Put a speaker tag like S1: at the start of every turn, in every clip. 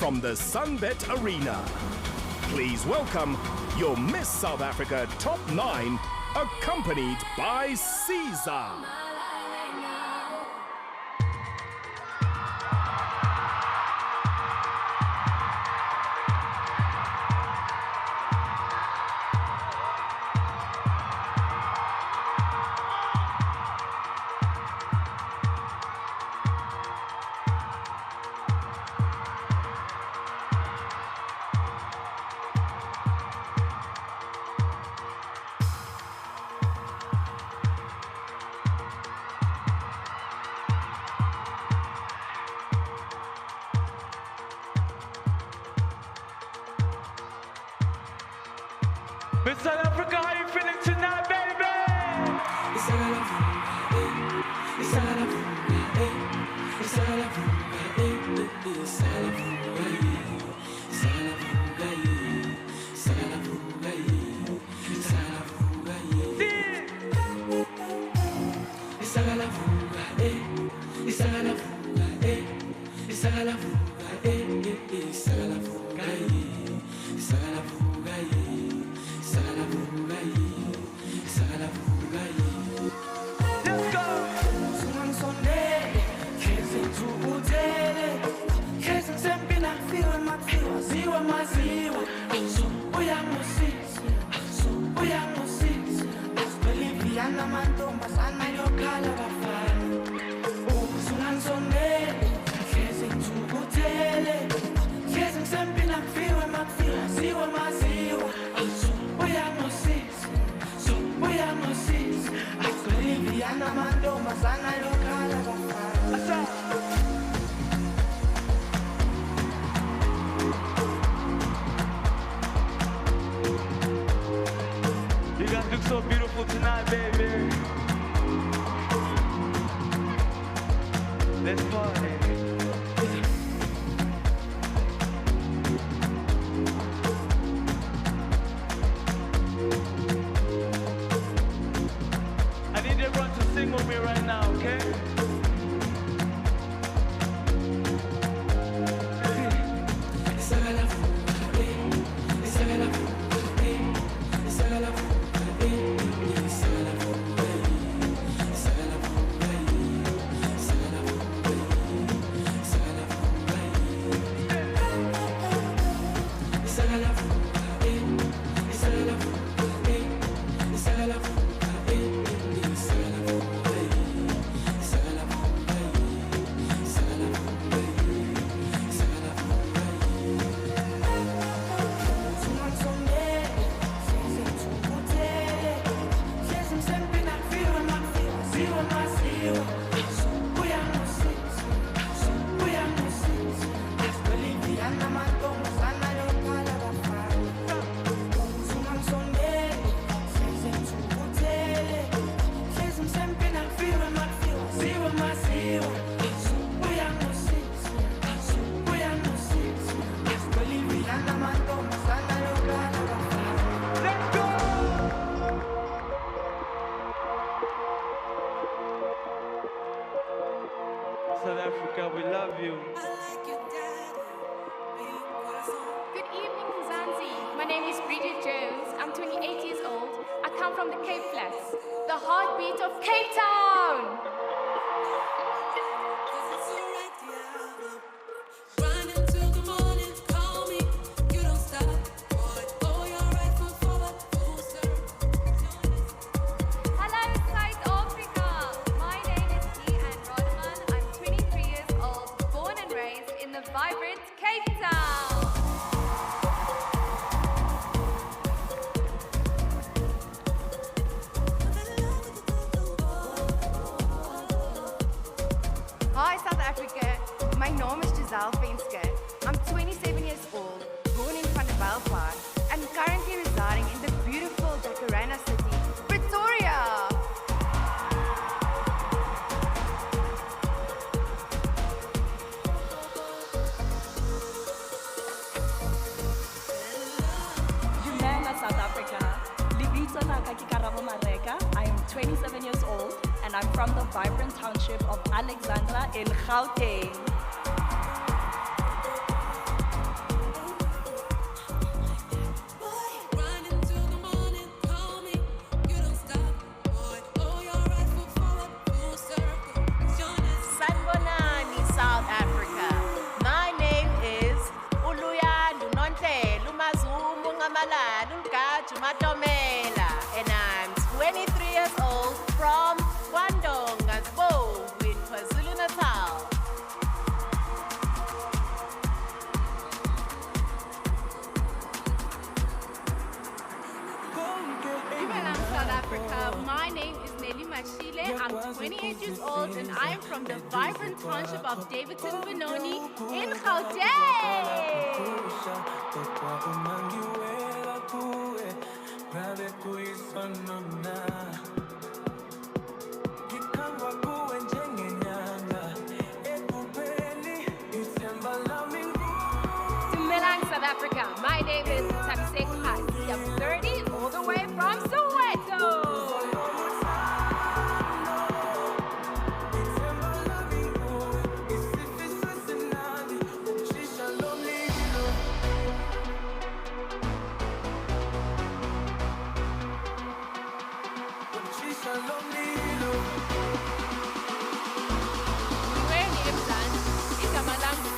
S1: from the SunBet Arena. Please welcome your Miss South Africa Top 9, accompanied by Caesar.
S2: Miss South Africa, how you feeling tonight, baby? You guys look so beautiful tonight, baby. Let's party. I need everyone to sing with me right now, okay? South Africa, we love you.
S3: Good evening, Mzansi. My name is Bridget Jones. I'm 28 years old. I come from the Cape Flats, the heartbeat of Cape Town. Vibrant Cape Town. Hi South Africa, my name is Giselle Venske. I'm 27 years old, born in Van der Walt and currently residing in the beautiful Jacaranda city, Pretoria.
S4: South Africa. Libito naka ki Karabo Mareka. I am 27 years old and I'm from the vibrant township of Alexandra in Gauteng.
S5: 28 years old, and I'm from the vibrant township of Davidson, Benoni in Gauteng.
S6: South Africa. My name is Qhawekazi. I'm 30, all the way from Soweto.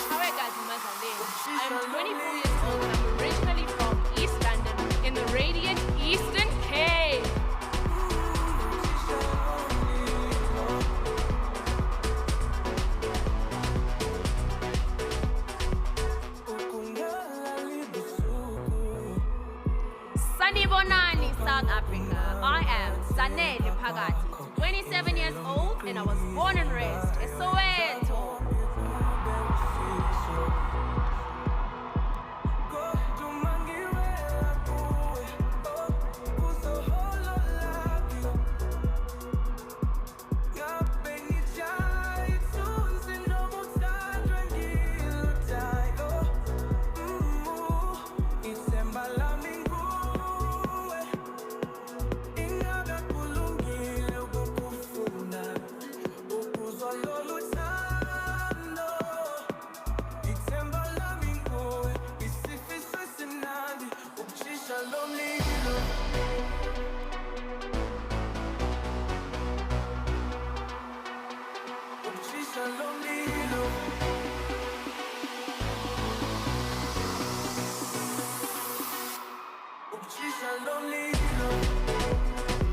S5: Qhawekazi Mazaleni. I'm 24 years old and I'm originally from East London in the radiant Eastern Cape.
S6: Sanibonani, South Africa. I am Zanele Phakathi, 27 years old, and I was born and raised in Soweto.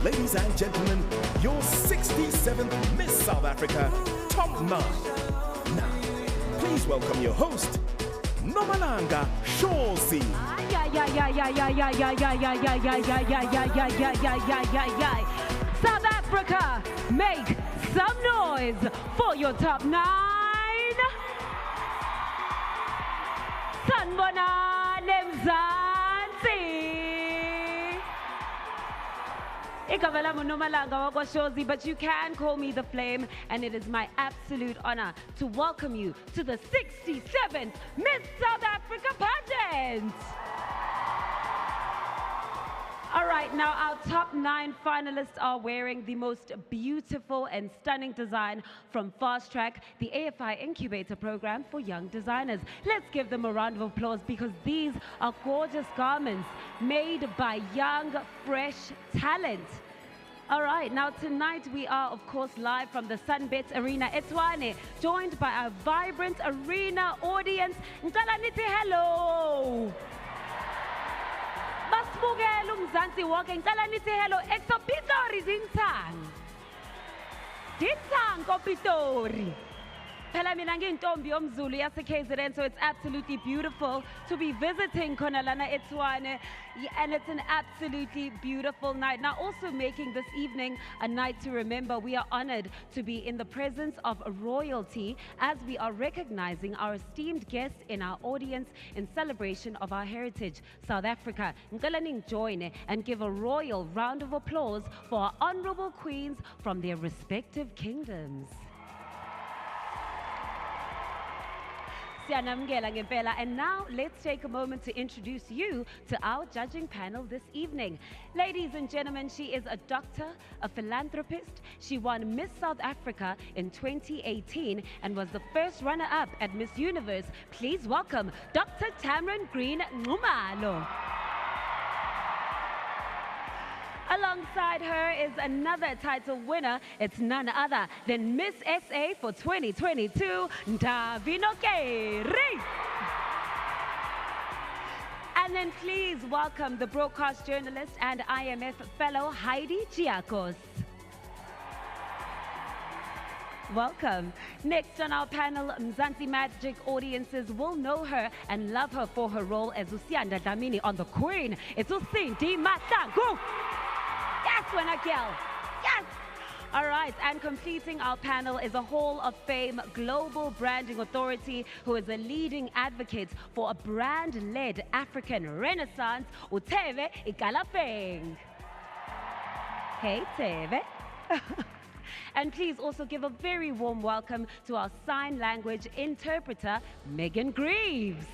S1: Ladies and gentlemen, your 67th Miss South Africa Top 9. Now, please welcome your host, Nomalanga Shozi.
S7: South Africa, make some noise for your Top 9. Sanibonani Mzansi. Igama lami uNomalanga wakwaShozi, but you can call me the Flame, and it is my absolute honor to welcome you to the 67th Miss South Africa pageant. All right, now our top 9 finalists are wearing the most beautiful and stunning design from Fast Track, the AFI Incubator Program for Young Designers. Let's give them a round of applause because these are gorgeous garments made by young, fresh talent. All right, now tonight we are, of course, live from the SunBet Arena, ETshwane, joined by our vibrant arena audience. Ngicela nithi hello. Basibukela uMzansi wonke, ngicela nithi hello. Exopitori zintang. Dintang kopitori. Phela mina ngiyintombi yomZulu yaseKZN, so it's absolutely beautiful to be visiting khona lana eTshwane, and it's an absolutely beautiful night. Now, also making this evening a night to remember, we are honored to be in the presence of royalty as we are recognizing our esteemed guests in our audience in celebration of our heritage, South Africa. Ngicela ningijoine and give a royal round of applause for our honorable queens from their respective kingdoms. And now let's take a moment to introduce you to our judging panel this evening. Ladies and gentlemen, she is a doctor, a philanthropist. She won Miss South Africa in 2018 and was the first runner-up at Miss Universe. Please welcome Dr. Tamron Green Ngumalo. Alongside her is another title winner. It's none other than Miss SA for 2022, Davino Keri. And then please welcome the broadcast journalist and IMF fellow Heidi Giacos. Welcome. Next on our panel, Mzansi Magic audiences will know her and love her for her role as Luyanda Dlamini on The Queen. It's Usindi Matangu. Yes, when I kill. Yes. All right, and completing our panel is a Hall of Fame global branding authority who is a leading advocate for a brand-led African renaissance, uThebe Ikalafeng. Hey, Thebe. And please also give a very warm welcome to our sign language interpreter, Megan Greaves.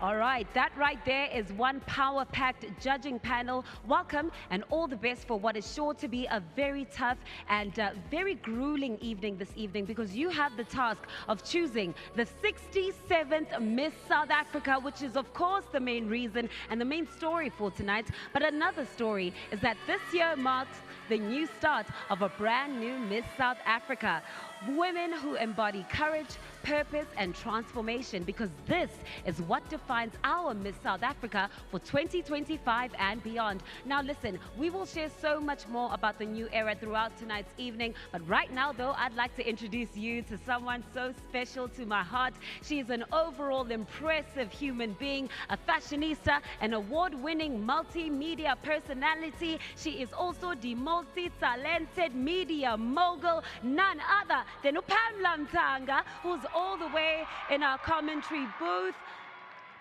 S7: All right, that right there is one power-packed judging panel. Welcome and all the best for what is sure to be a very tough and very grueling evening this evening, because you have the task of choosing the 67th Miss South Africa, which is of course the main reason and the main story for tonight. But another story is that this year marks the new start of a brand new Miss South Africa. Women who embody courage, purpose, and transformation, because this is what defines our Miss South Africa for 2025 and beyond. Now listen, we will share so much more about the new era throughout tonight's evening, but right now though, I'd like to introduce you to someone so special to my heart. She is an overall impressive human being, a fashionista, an award-winning multimedia personality. She is also the multi-talented media mogul, none other than Upamla Mtanga, who's all the way in our commentary booth.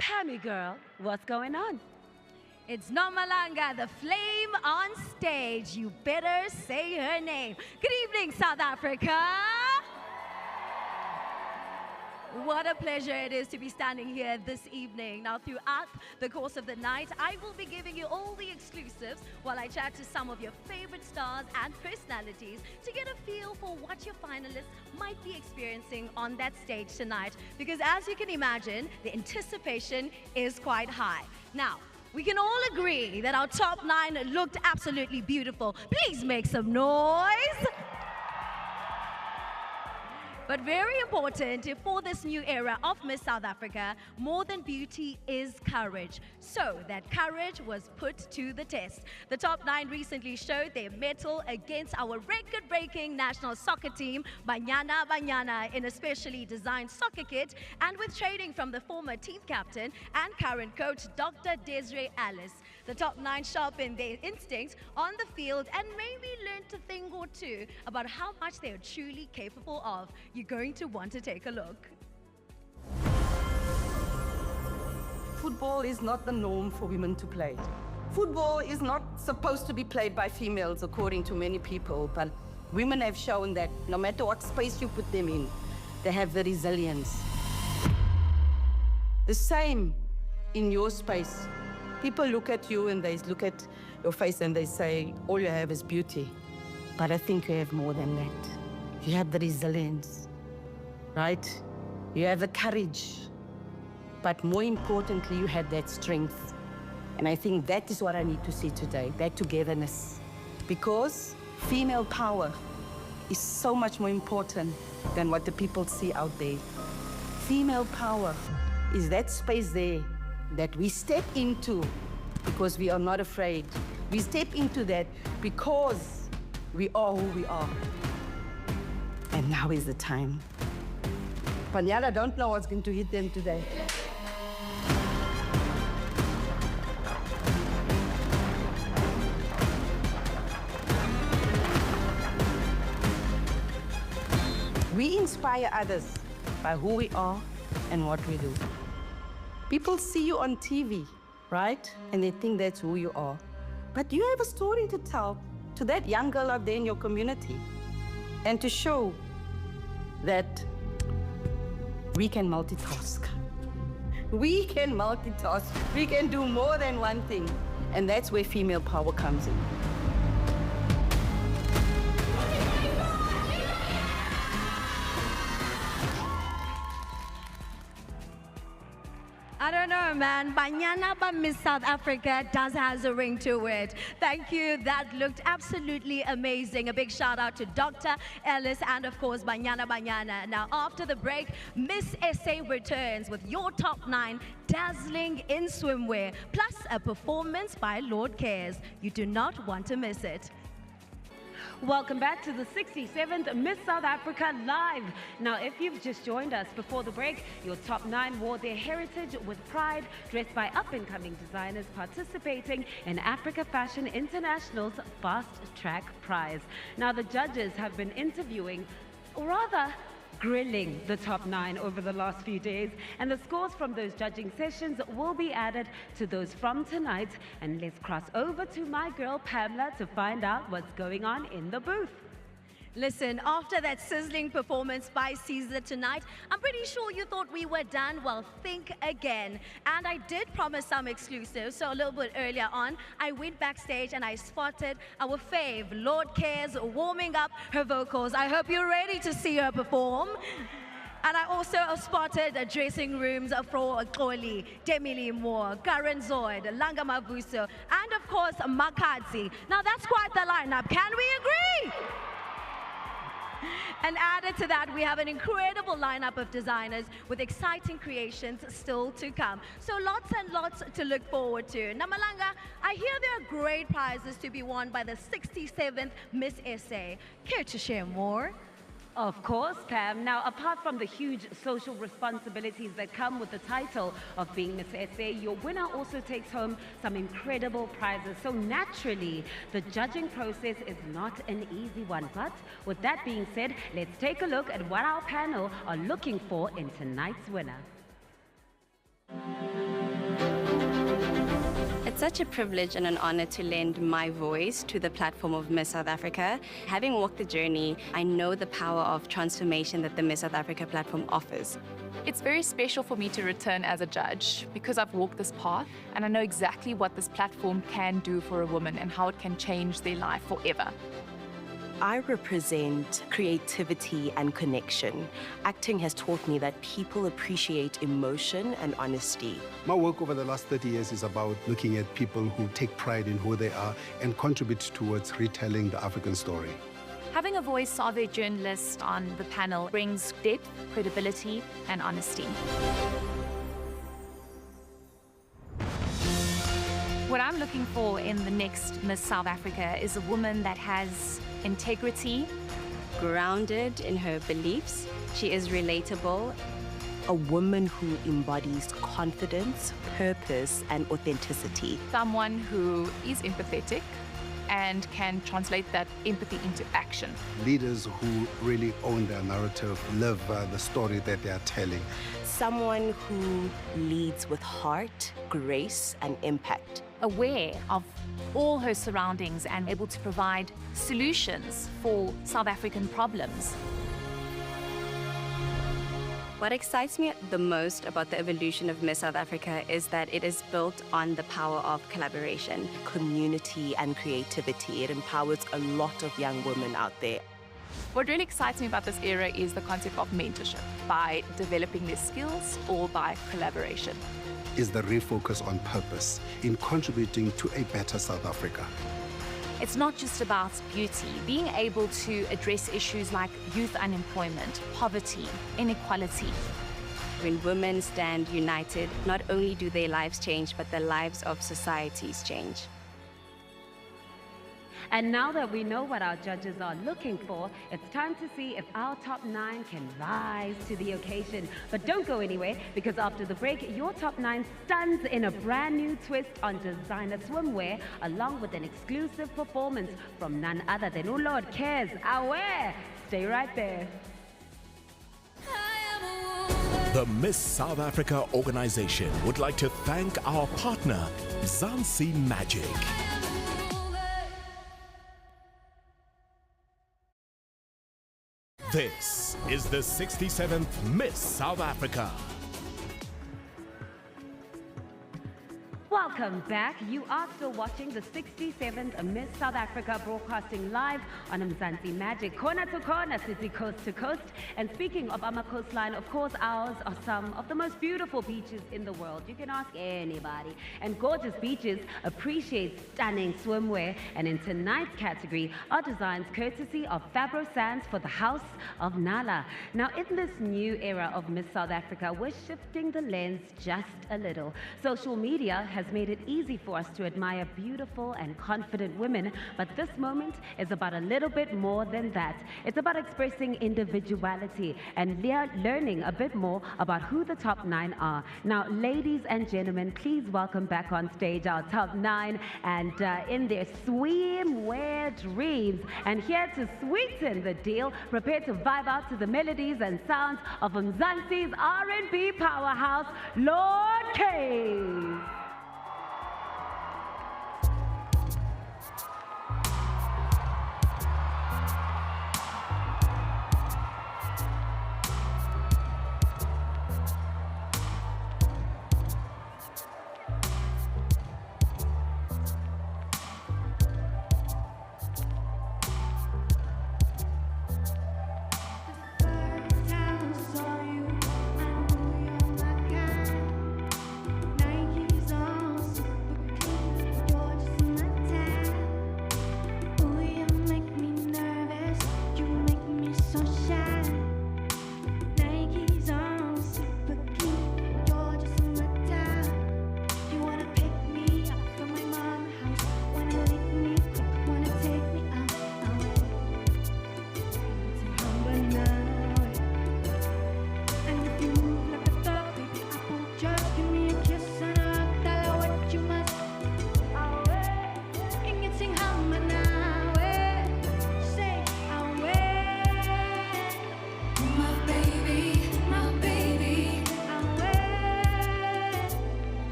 S7: Pammy girl, what's going on?
S8: It's Nomalanga, the flame on stage. You better say her name. Good evening, South Africa. What a pleasure it is to be standing here this evening. Now, throughout the course of the night, I will be giving you all the exclusives while I chat to some of your favorite stars and personalities to get a feel for what your finalists might be experiencing on that stage tonight. Because as you can imagine, the anticipation is quite high. Now, we can all agree that our top 9 looked absolutely beautiful. Please make some noise. But very important for this new era of Miss South Africa, more than beauty is courage. So that courage was put to the test. The top 9 recently showed their mettle against our record-breaking national soccer team, Banyana, in a specially designed soccer kit, and with training from the former team captain and current coach, Dr. Desiree Alice. The top 9 sharpened their instincts on the field and maybe learned a thing or two about how much they are truly capable of. You're going to want to take a look.
S9: Football is not the norm for women to play. Football is not supposed to be played by females, according to many people, but women have shown that no matter what space you put them in, they have the resilience. The same in your space. People look at you and they look at your face and they say, all you have is beauty. But I think you have more than that. You have the resilience, right? You have the courage. But more importantly, you have that strength. And I think that is what I need to see today, that togetherness. Because female power is so much more important than what the people see out there. Female power is that space there that we step into because we are not afraid. We step into that because we are who we are. And now is the time. Panyala don't know what's going to hit them today. We inspire others by who we are and what we do. People see you on TV, right? And they think that's who you are. But you have a story to tell to that young girl out there in your community and to show that we can multitask. We can multitask. We can do more than one thing. And that's where female power comes in.
S8: I don't know, man. Banyana by Miss South Africa has a ring to it. Thank you. That looked absolutely amazing. A big shout out to Dr. Ellis and, of course, Banyana. Now, after the break, Miss SA returns with your top 9 dazzling in swimwear, plus a performance by Lord Cares. You do not want to miss it.
S7: Welcome back to the 67th Miss South Africa Live. Now, if you've just joined us before the break, your top 9 wore their heritage with pride, dressed by up-and-coming designers participating in Africa Fashion International's Fast Track Prize. Now, the judges have been interviewing, or rather, grilling the top 9 over the last few days, and the scores from those judging sessions will be added to those from tonight. And let's cross over to my girl Pamela to find out what's going on in the booth.
S8: Listen, after that sizzling performance by Caesar tonight, I'm pretty sure you thought we were done. Well, think again. And I did promise some exclusives, so a little bit earlier on, I went backstage and I spotted our fave, Lord Cares, warming up her vocals. I hope you're ready to see her perform. And I also spotted dressing rooms for Xoli, Demili Moore, Karen Zoid, Langa Mavuso, and of course, Qhawekazi. Now that's quite the lineup. Can we agree? And added to that, we have an incredible lineup of designers with exciting creations still to come. So lots and lots to look forward to. Namalanga, I hear there are great prizes to be won by the 67th Miss SA. Care to share more?
S7: Of course, Pam. Now, apart from the huge social responsibilities that come with the title of being Miss SA, your winner also takes home some incredible prizes. So naturally, the judging process is not an easy one. But with that being said, let's take a look at what our panel are looking for in tonight's winner.
S10: It's such a privilege and an honor to lend my voice to the platform of Miss South Africa. Having walked the journey, I know the power of transformation that the Miss South Africa platform offers.
S11: It's very special for me to return as a judge because I've walked this path and I know exactly what this platform can do for a woman and how it can change their life forever.
S12: I represent creativity and connection. Acting has taught me that people appreciate emotion and honesty.
S13: My work over the last 30 years is about looking at people who take pride in who they are and contribute towards retelling the African story.
S11: Having a voice of a journalist on the panel brings depth, credibility, and honesty. What I'm looking for in the next Miss South Africa is a woman that has integrity,
S10: Grounded in her beliefs, she is relatable.
S12: A woman who embodies confidence, purpose, and authenticity.
S11: Someone who is empathetic and can translate that empathy into action.
S13: Leaders who really own their narrative, live the story that they are telling.
S12: Someone who leads with heart, grace, and impact.
S11: Aware of all her surroundings and able to provide solutions for South African problems.
S10: What excites me the most about the evolution of Miss South Africa is that it is built on the power of collaboration.
S12: Community and creativity. It empowers a lot of young women out there.
S11: What really excites me about this era is the concept of mentorship, by developing their skills or by collaboration.
S13: Is the refocus on purpose in contributing to a better South Africa.
S11: It's not just about beauty. Being able to address issues like youth unemployment, poverty, inequality.
S10: When women stand united, not only do their lives change, but the lives of societies change.
S7: And now that we know what our judges are looking for, it's time to see if our top 9 can rise to the occasion. But don't go anywhere, because after the break, your top 9 stuns in a brand new twist on designer swimwear, along with an exclusive performance from none other than Lord Cares. Aware. Stay right there.
S1: The Miss South Africa organization would like to thank our partner, Zansi Magic. This is the 67th Miss South Africa.
S7: Welcome back. You are still watching the 67th Miss South Africa, broadcasting live on Mzansi Magic, corner to corner, city coast to coast. And speaking of our coastline, of course, ours are some of the most beautiful beaches in the world. You can ask anybody. And gorgeous beaches appreciate stunning swimwear. And in tonight's category are designs courtesy of Fabro Sands for the House of Nala. Now, in this new era of Miss South Africa, we're shifting the lens just a little. Social media has made it easy for us to admire beautiful and confident women, but this moment is about a little bit more than that. It's about expressing individuality and learning a bit more about who the top 9 are. Now, ladies and gentlemen, please welcome back on stage our top 9 and in their swimwear dreams. And here to sweeten the deal, prepare to vibe out to the melodies and sounds of Mzansi's R&B powerhouse, Lord K.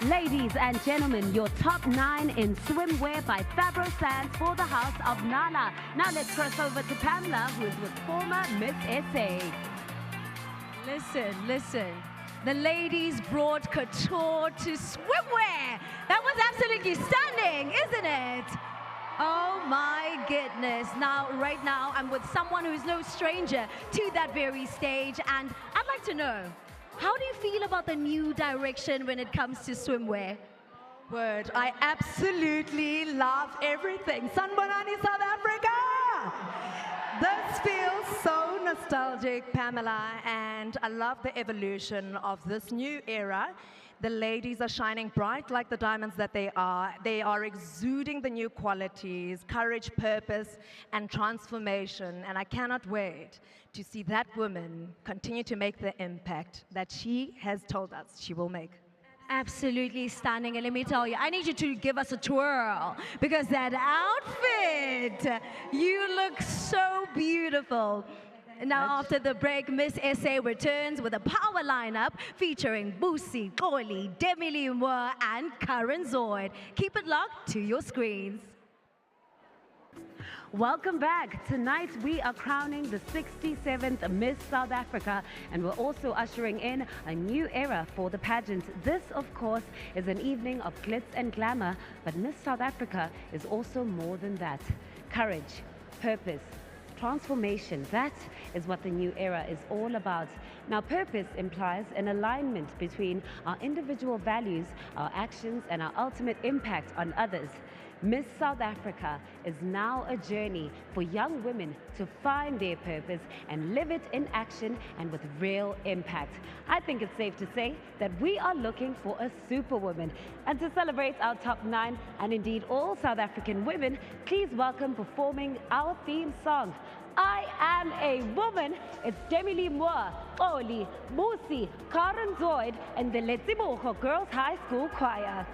S7: Ladies and gentlemen, your top 9 in swimwear by Fabro Sands for the House of Nala. Now let's cross over to Pamela, who is with former Miss SA.
S8: Listen. The ladies brought couture to swimwear. That was absolutely stunning, isn't it? Oh my goodness. Right now, I'm with someone who's no stranger to that very stage, and I'd like to know, how do you feel about the new direction when it comes to swimwear?
S14: Word, I absolutely love everything. Sanbonani, South Africa! This feels so nostalgic, Pamela, and I love the evolution of this new era. The ladies are shining bright like the diamonds that they are. They are exuding the new qualities, courage, purpose, and transformation. And I cannot wait to see that woman continue to make the impact that she has told us she will make.
S8: Absolutely stunning. And let me tell you, I need you to give us a twirl because that outfit, you look so beautiful. Now, after the break, Miss SA returns with a power lineup featuring Busi, Koli, Demi Limwa, and Karen Zoid. Keep it locked to your screens.
S7: Welcome back. Tonight we are crowning the 67th Miss South Africa, and we're also ushering in a new era for the pageant. This, of course, is an evening of glitz and glamour, but Miss South Africa is also more than that. Courage, purpose, transformation, that is what the new era is all about. Now, purpose implies an alignment between our individual values, our actions, and our ultimate impact on others. Miss South Africa is now a journey for young women to find their purpose and live it in action and with real impact. I think it's safe to say that we are looking for a superwoman. And to celebrate our top 9 and indeed all South African women, please welcome performing our theme song, I Am a Woman. It's Demi Limwa, Oli, Busi, Karen Zoid, and the Letsibogo Girls High School Choir.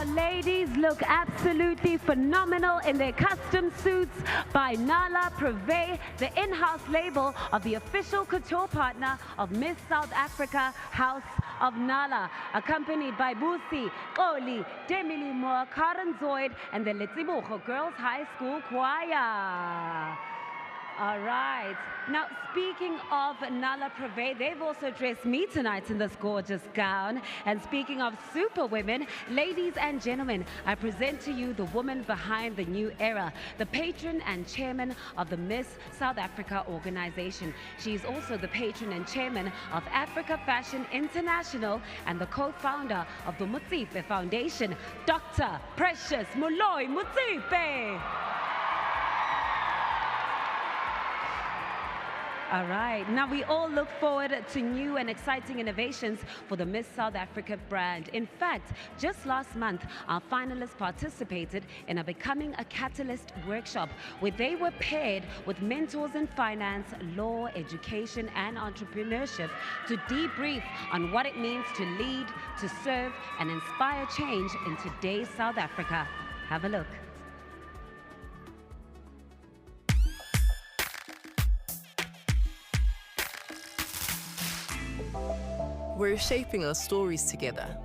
S7: our ladies look absolutely phenomenal in their custom suits by Nala Privé, the in-house label of the official couture partner of Miss South Africa, House of Nala, accompanied by Busi, Oli, Demili Moore, Karen Zoid, and the Letsibucho Girls High School Choir. All right. Now, speaking of Nala Privé, they've also dressed me tonight in this gorgeous gown. And speaking of super women, ladies and gentlemen, I present to you the woman behind the new era, the patron and chairman of the Miss South Africa organization. She's also the patron and chairman of Africa Fashion International and the co-founder of the Motsepe Foundation, Dr. Precious Moloi Motsepe. All right. Now, we all look forward to new and exciting innovations for the Miss South Africa brand. In fact, just last month, our finalists participated in a Becoming a Catalyst workshop where they were paired with mentors in finance, law, education, and entrepreneurship to debrief on what it means to lead, to serve, and inspire change in today's South Africa. Have a look.
S15: We're shaping our stories together.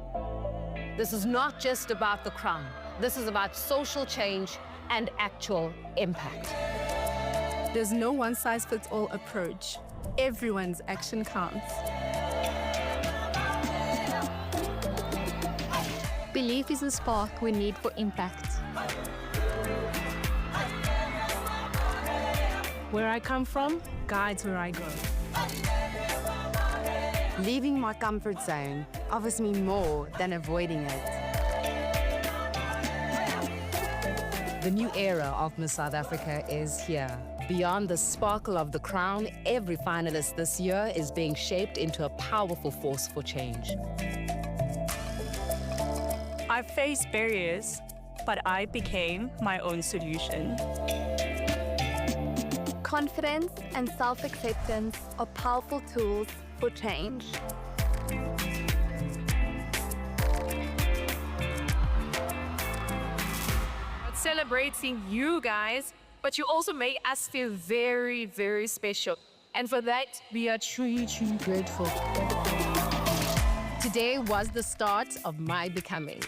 S16: This is not just about the crown. This is about social change and actual impact.
S17: There's no one-size-fits-all approach. Everyone's action counts.
S18: Belief is the spark we need for impact.
S19: Where I come from guides where I go.
S20: Leaving my comfort zone offers me more than avoiding it.
S16: The new era of Miss South Africa is here. Beyond the sparkle of the crown, every finalist this year is being shaped into a powerful force for change.
S19: I faced barriers, but I became my own solution.
S18: Confidence and self-acceptance are powerful tools for change.
S21: Celebrating you guys, but you also make us feel very, very special. And for that, we are truly, truly grateful.
S16: Today was the start of my becoming.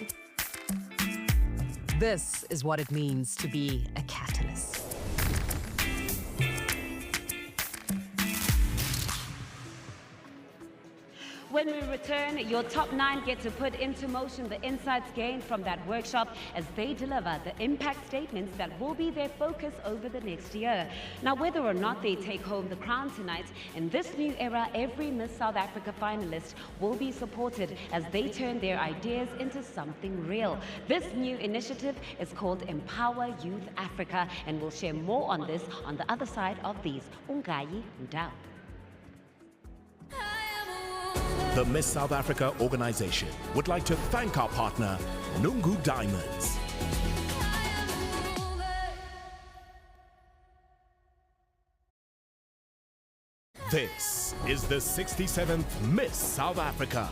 S16: This is what it means to be a catalyst.
S7: When we return, your top 9 get to put into motion the insights gained from that workshop as they deliver the impact statements that will be their focus over the next year. Now, whether or not they take home the crown tonight, in this new era, every Miss South Africa finalist will be supported as they turn their ideas into something real. This new initiative is called Empower Youth Africa, and we'll share more on this on the other side of these. Ungayi Ndau.
S1: The Miss South Africa organization would like to thank our partner, Nungu Diamonds. This is the 67th Miss South Africa.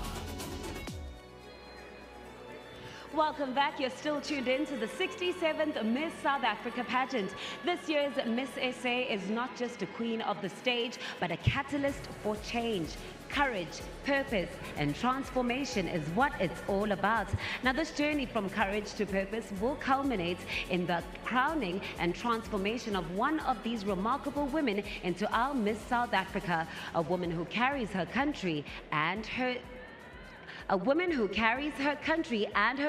S7: Welcome back. You're still tuned in to the 67th Miss South Africa pageant. This year's Miss SA is not just a queen of the stage, but a catalyst for change. Courage, purpose, and transformation is what it's all about. Now, this journey from courage to purpose will culminate in the crowning and transformation of one of these remarkable women into our Miss South Africa, a woman who carries her country and her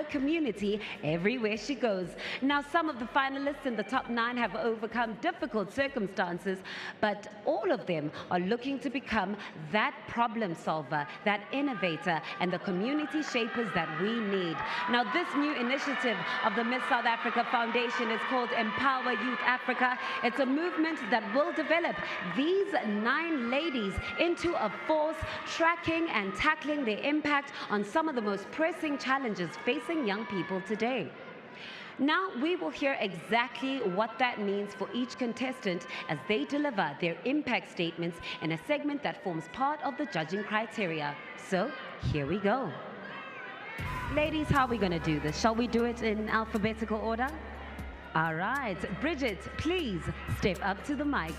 S7: community everywhere she goes. Now, some of the finalists in the top 9 have overcome difficult circumstances, but all of them are looking to become that problem solver, that innovator, and the community shapers that we need. Now, this new initiative of the Miss South Africa Foundation is called Empower Youth Africa. It's a movement that will develop these 9 ladies into a force, tracking and tackling their impact on some of the most pressing challenges facing young people today. Now we will hear exactly what that means for each contestant as they deliver their impact statements in a segment that forms part of the judging criteria. So here we go. Ladies, how are we going to do this? Shall we do it in alphabetical order? All right. Bridget, please step up to the mic.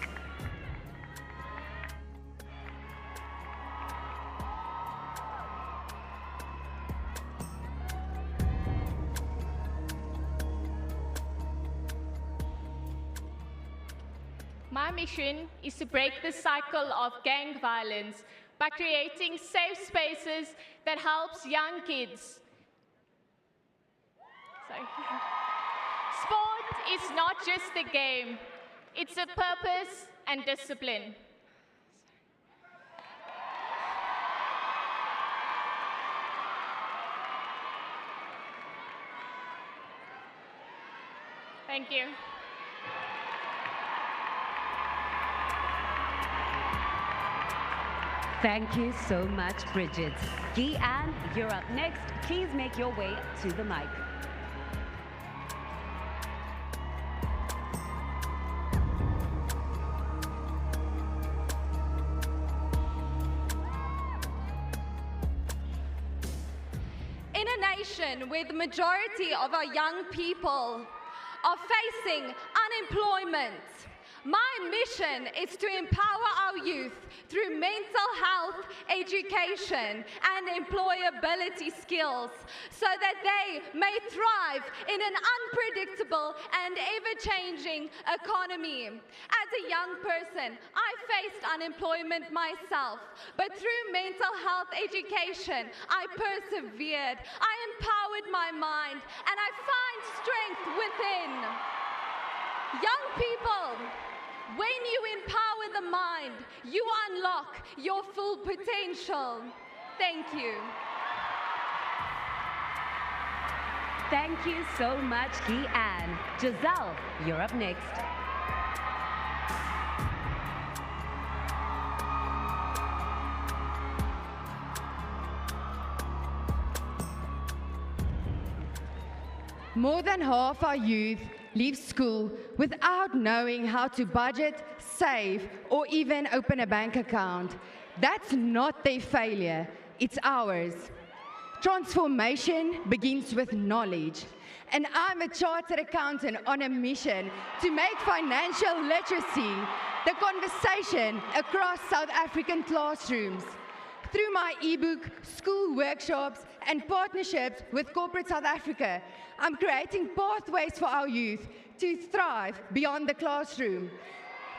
S5: My mission is to break the cycle of gang violence by creating safe spaces that helps young kids. Sorry. Sport is not just a game, it's a purpose and discipline. Thank you.
S7: Thank you so much, Bridget. Guy-Ann, you're up next. Please make your way to the mic.
S2: In a nation where the majority of our young people are facing unemployment, my mission is to empower our youth through mental health education and employability skills so that they may thrive in an unpredictable and ever-changing economy. As a young person, I faced unemployment myself, but through mental health education, I persevered. I empowered my mind, and I find strength within. Young people, when you empower the mind, you unlock your full potential. Thank you.
S7: Thank you so much, Guy-Ann. Giselle, you're up next.
S22: More than half our youth leave school without knowing how to budget, save, or even open a bank account. That's not their failure, it's ours. Transformation begins with knowledge. And I'm a chartered accountant on a mission to make financial literacy the conversation across South African classrooms. Through my ebook, school workshops, and partnerships with Corporate South Africa, I'm creating pathways for our youth to thrive beyond the classroom.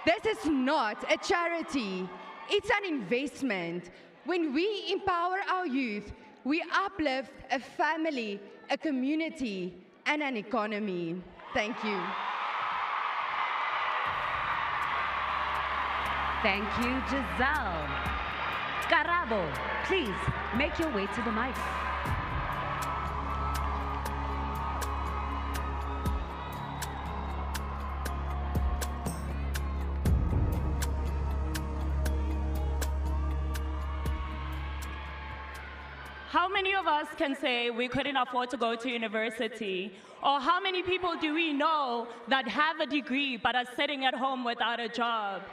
S22: This is not a charity, it's an investment. When we empower our youth, we uplift a family, a community, and an economy. Thank you.
S7: Thank you, Giselle. Karabo, please make your way to the mic.
S23: How many of us can say we couldn't afford to go to university? Or how many people do we know that have a degree but are sitting at home without a job?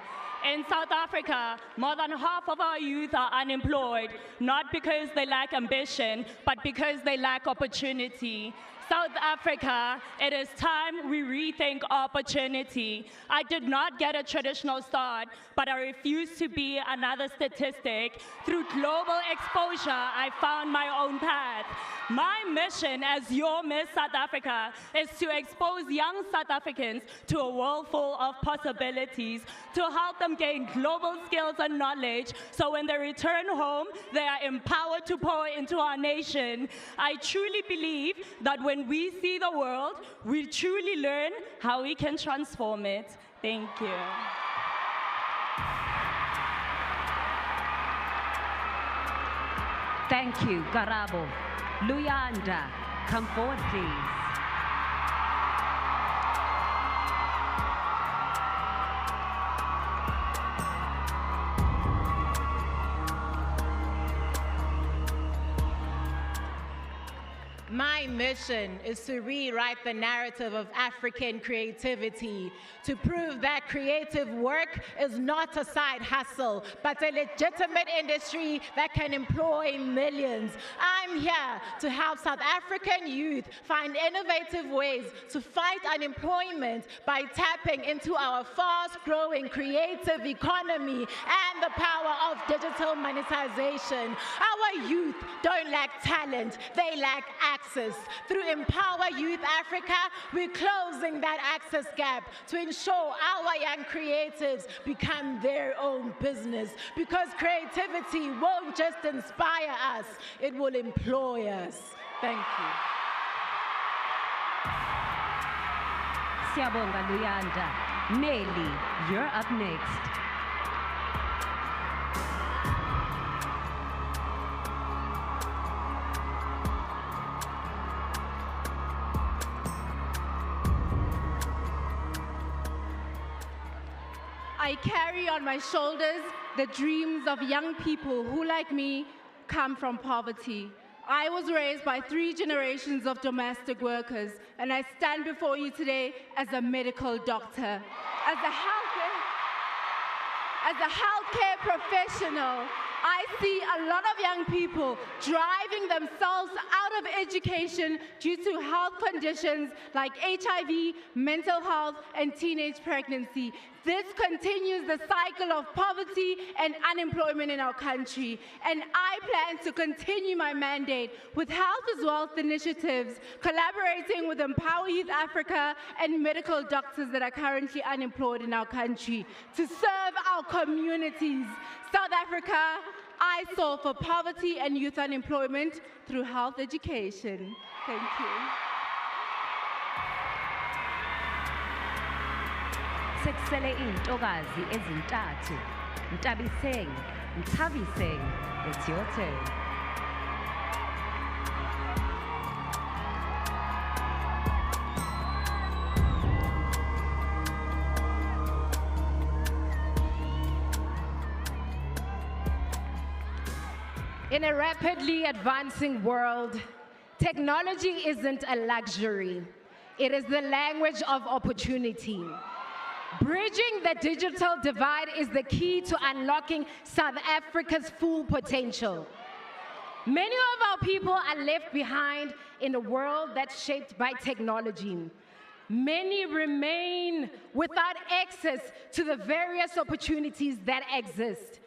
S23: In South Africa, more than half of our youth are unemployed, not because they lack ambition, but because they lack opportunity. South Africa, it is time we rethink opportunity. I did not get a traditional start, but I refuse to be another statistic. Through global exposure, I found my own path. My mission as your Miss South Africa is to expose young South Africans to a world full of possibilities, to help them gain global skills and knowledge, so when they return home, they are empowered to pour into our nation. I truly believe that when we see the world, we truly learn how we can transform it. Thank you.
S7: Thank you, Karabo. Luyanda, come forward, please.
S24: My mission
S3: mission is to rewrite the narrative of African creativity, to prove that creative work is not a side hustle, but a legitimate industry that can employ millions. I'm here to help South African youth find innovative ways to fight unemployment by tapping into our fast-growing creative economy and the power of digital monetization. Our youth don't lack talent, they lack access. Through Empower Youth Africa, we're closing that access gap to ensure our young creatives become their own business. Because creativity won't just inspire us, it will employ us. Thank you.
S7: Siyabonga Luyanda. Nelly, you're up next.
S4: I carry on my shoulders the dreams of young people who, like me, come from poverty. I was raised by 3 generations of domestic workers, and I stand before you today as a medical doctor. As a healthcare professional, I see a lot of young people driving themselves out of education due to health conditions like HIV, mental health, and teenage pregnancy. This continues the cycle of poverty and unemployment in our country. And I plan to continue my mandate with health as wealth initiatives, collaborating with Empower Youth Africa and medical doctors that are currently unemployed in our country to serve our communities. South Africa, I solve for poverty and youth unemployment through health education. Thank you.
S7: Sekusele intokazi ezintathu. Ntabiseng, Ntabiseng, it's your turn.
S6: In a rapidly advancing world, technology isn't a luxury. It is the language of opportunity. Bridging the digital divide is the key to unlocking South Africa's full potential. Many of our people are left behind in a world that's shaped by technology. Many remain without access to the various opportunities that exist.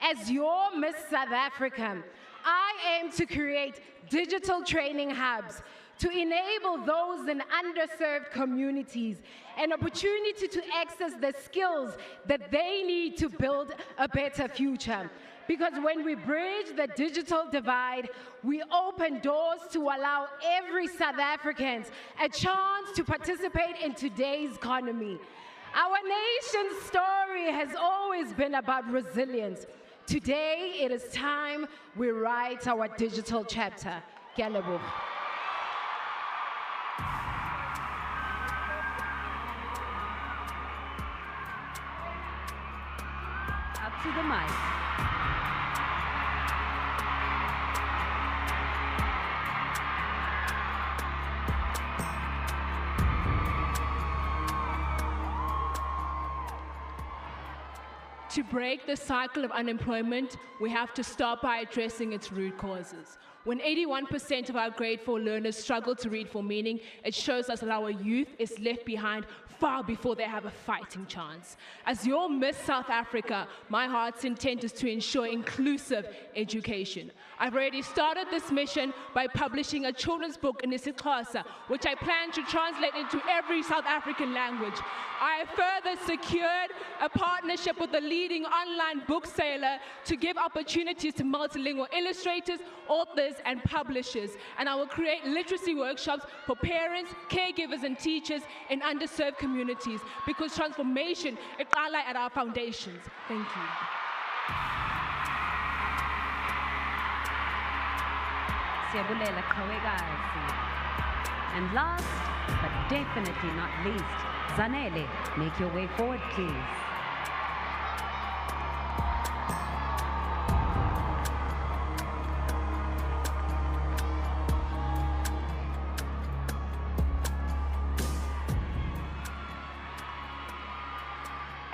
S6: As your Miss South Africa, I aim to create digital training hubs to enable those in underserved communities an opportunity to access the skills that they need to build a better future. Because when we bridge the digital divide, we open doors to allow every South African a chance to participate in today's economy. Our nation's story has always been about resilience. Today, it is time we write our digital chapter. Karabo.
S7: Up to the mic.
S24: To break the cycle of unemployment, we have to start by addressing its root causes. When 81% of our grade 4 learners struggle to read for meaning, it shows us that our youth is left behind far before they have a fighting chance. As your Miss South Africa, my heart's intent is to ensure inclusive education. I've already started this mission by publishing a children's book in isiXhosa, which I plan to translate into every South African language. I have further secured a partnership with a leading online bookseller to give opportunities to multilingual illustrators, authors, and publishers. And I will create literacy workshops for parents, caregivers, and teachers in underserved communities, because transformation is at our foundations. Thank you.
S7: Siyabulela Qhawekazi. And last, but definitely not least, Zanele, make your way forward, please.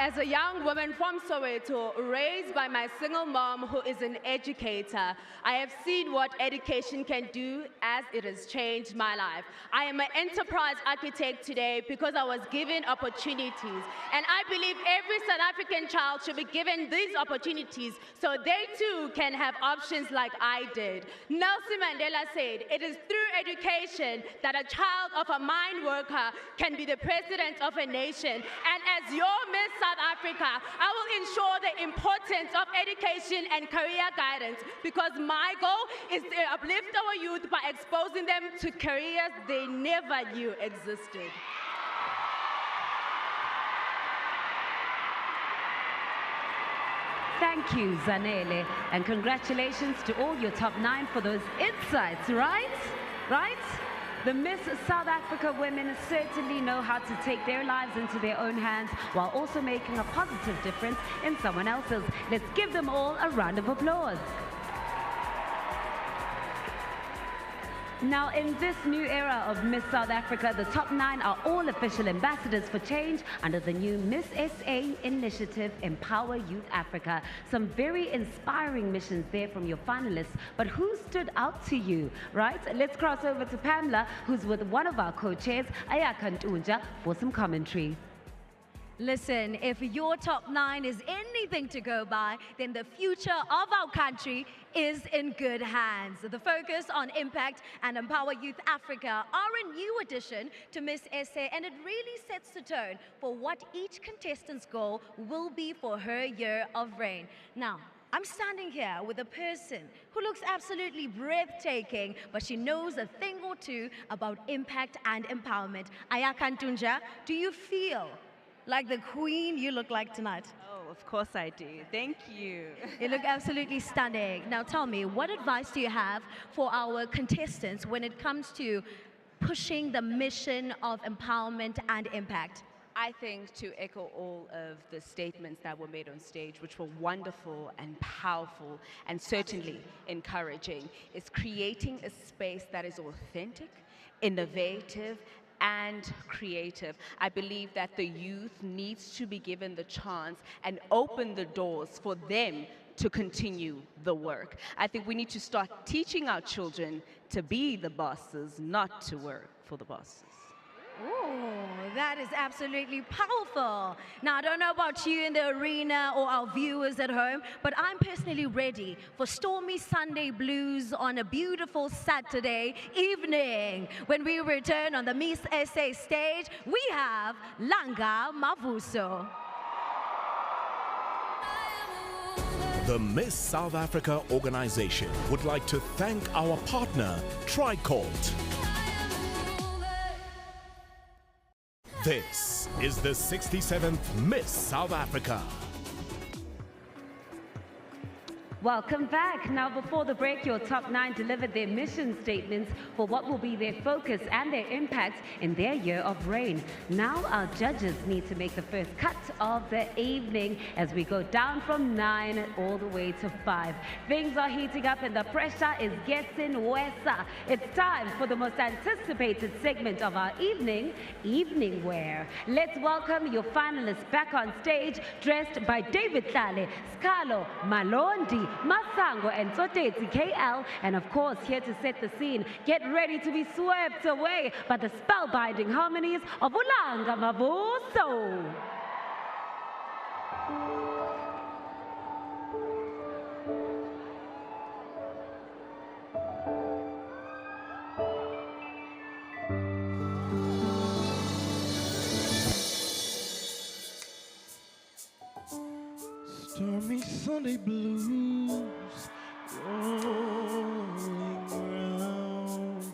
S9: As a young woman from Soweto, raised by my single mom who is an educator, I have seen what education can do as it has changed my life. I am an enterprise architect today because I was given opportunities. And I believe every South African child should be given these opportunities so they too can have options like I did. Nelson Mandela said, "It is through education that a child of a mine worker can be the president of a nation." And as your Miss South Africa, I will ensure the importance of education and career guidance because my goal is to uplift our youth by exposing them to careers they never knew existed.
S7: Thank you, Zanele, and congratulations to all your top 9 for those insights, right? Right? The Miss South Africa women certainly know how to take their lives into their own hands while also making a positive difference in someone else's. Let's give them all a round of applause. Now, in this new era of Miss South Africa, the top 9 are all official ambassadors for change under the new Miss SA initiative, Empower Youth Africa. Some very inspiring missions there from your finalists, but who stood out to you, right? Let's cross over to Pamela, who's with one of our co-chairs, Ayaka Ntunja, for some commentary.
S8: Listen, if your top 9 is anything to go by, then the future of our country is in good hands. The focus on Impact and Empower Youth Africa are a new addition to Miss SA, and it really sets the tone for what each contestant's goal will be for her year of reign. Now, I'm standing here with a person who looks absolutely breathtaking, but she knows a thing or two about impact and empowerment. Ayaka Ntunja, do you feel like the queen you look like tonight?
S11: Oh, of course I do. Thank you.
S8: You look absolutely stunning. Now tell me, what advice do you have for our contestants when it comes to pushing the mission of empowerment and impact?
S11: I think to echo all of the statements that were made on stage, which were wonderful and powerful and certainly encouraging, is creating a space that is authentic, innovative, and creative. I believe that the youth needs to be given the chance and open the doors for them to continue the work. I think we need to start teaching our children to be the bosses, not to work for the bosses.
S8: Ooh, that is absolutely powerful. Now, I don't know about you in the arena or our viewers at home, but I'm personally ready for stormy Sunday blues on a beautiful Saturday evening. When we return on the Miss SA stage, we have Langa Mavuso.
S1: The Miss South Africa organization would like to thank our partner, Tricort. This is the 67th Miss South Africa.
S7: Welcome back. Now, before the break, your top 9 delivered their mission statements for what will be their focus and their impact in their year of reign. Now, our judges need to make the first cut of the evening as we go down from 9 all the way to 5. Things are heating up and the pressure is getting worse. It's time for the most anticipated segment of our evening, Evening Wear. Let's welcome your finalists back on stage, dressed by David Tlale, Scalo, Malondi, Masango and Soteti KL, and of course here to set the scene, get ready to be swept away by the spellbinding harmonies of Ulanga Mavuso.
S12: Stormy Sunday blues rolling round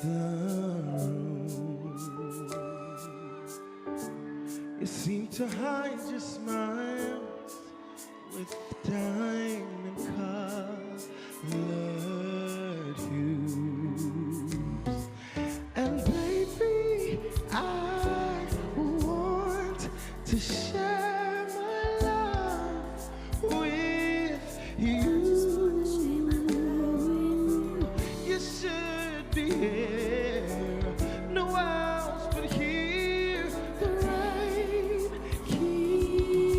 S12: the room. You seem to hide your smiles with diamond colored hues. And baby, I want to share with you. You should be here, no else but here. The right key.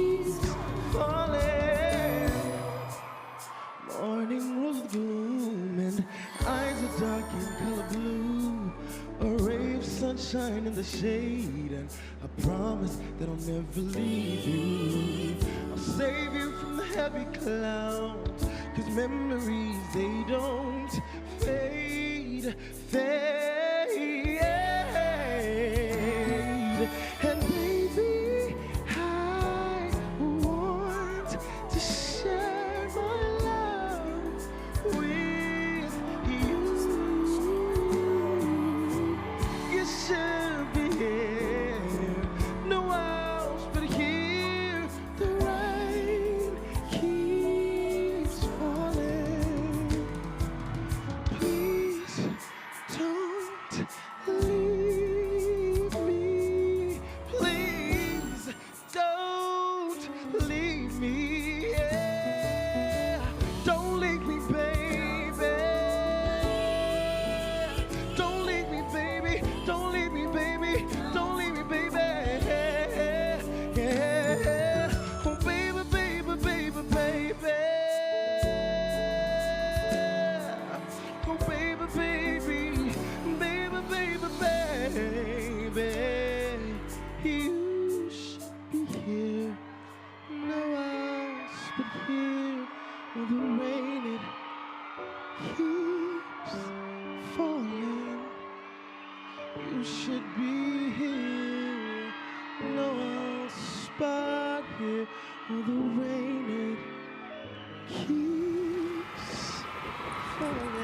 S12: sunshine in the shade, and I promise that I'll never leave you. I'll save you from the heavy clouds, 'cause memories, they don't fade, fade. And baby, I want to share my love with you. You should be here, no else but here. The rain keeps falling. Please don't leave me. Please don't leave me. Yeah. Don't leave me, baby. Don't leave me, baby. Don't leave me, baby. Don't leave me, baby. Yeah. Oh, baby, baby, baby, baby. Oh, baby, baby, baby, baby, baby. You should be here, no else but here. When the rain, it keeps falling. You should be here, no else but here. When the rain, it keeps falling.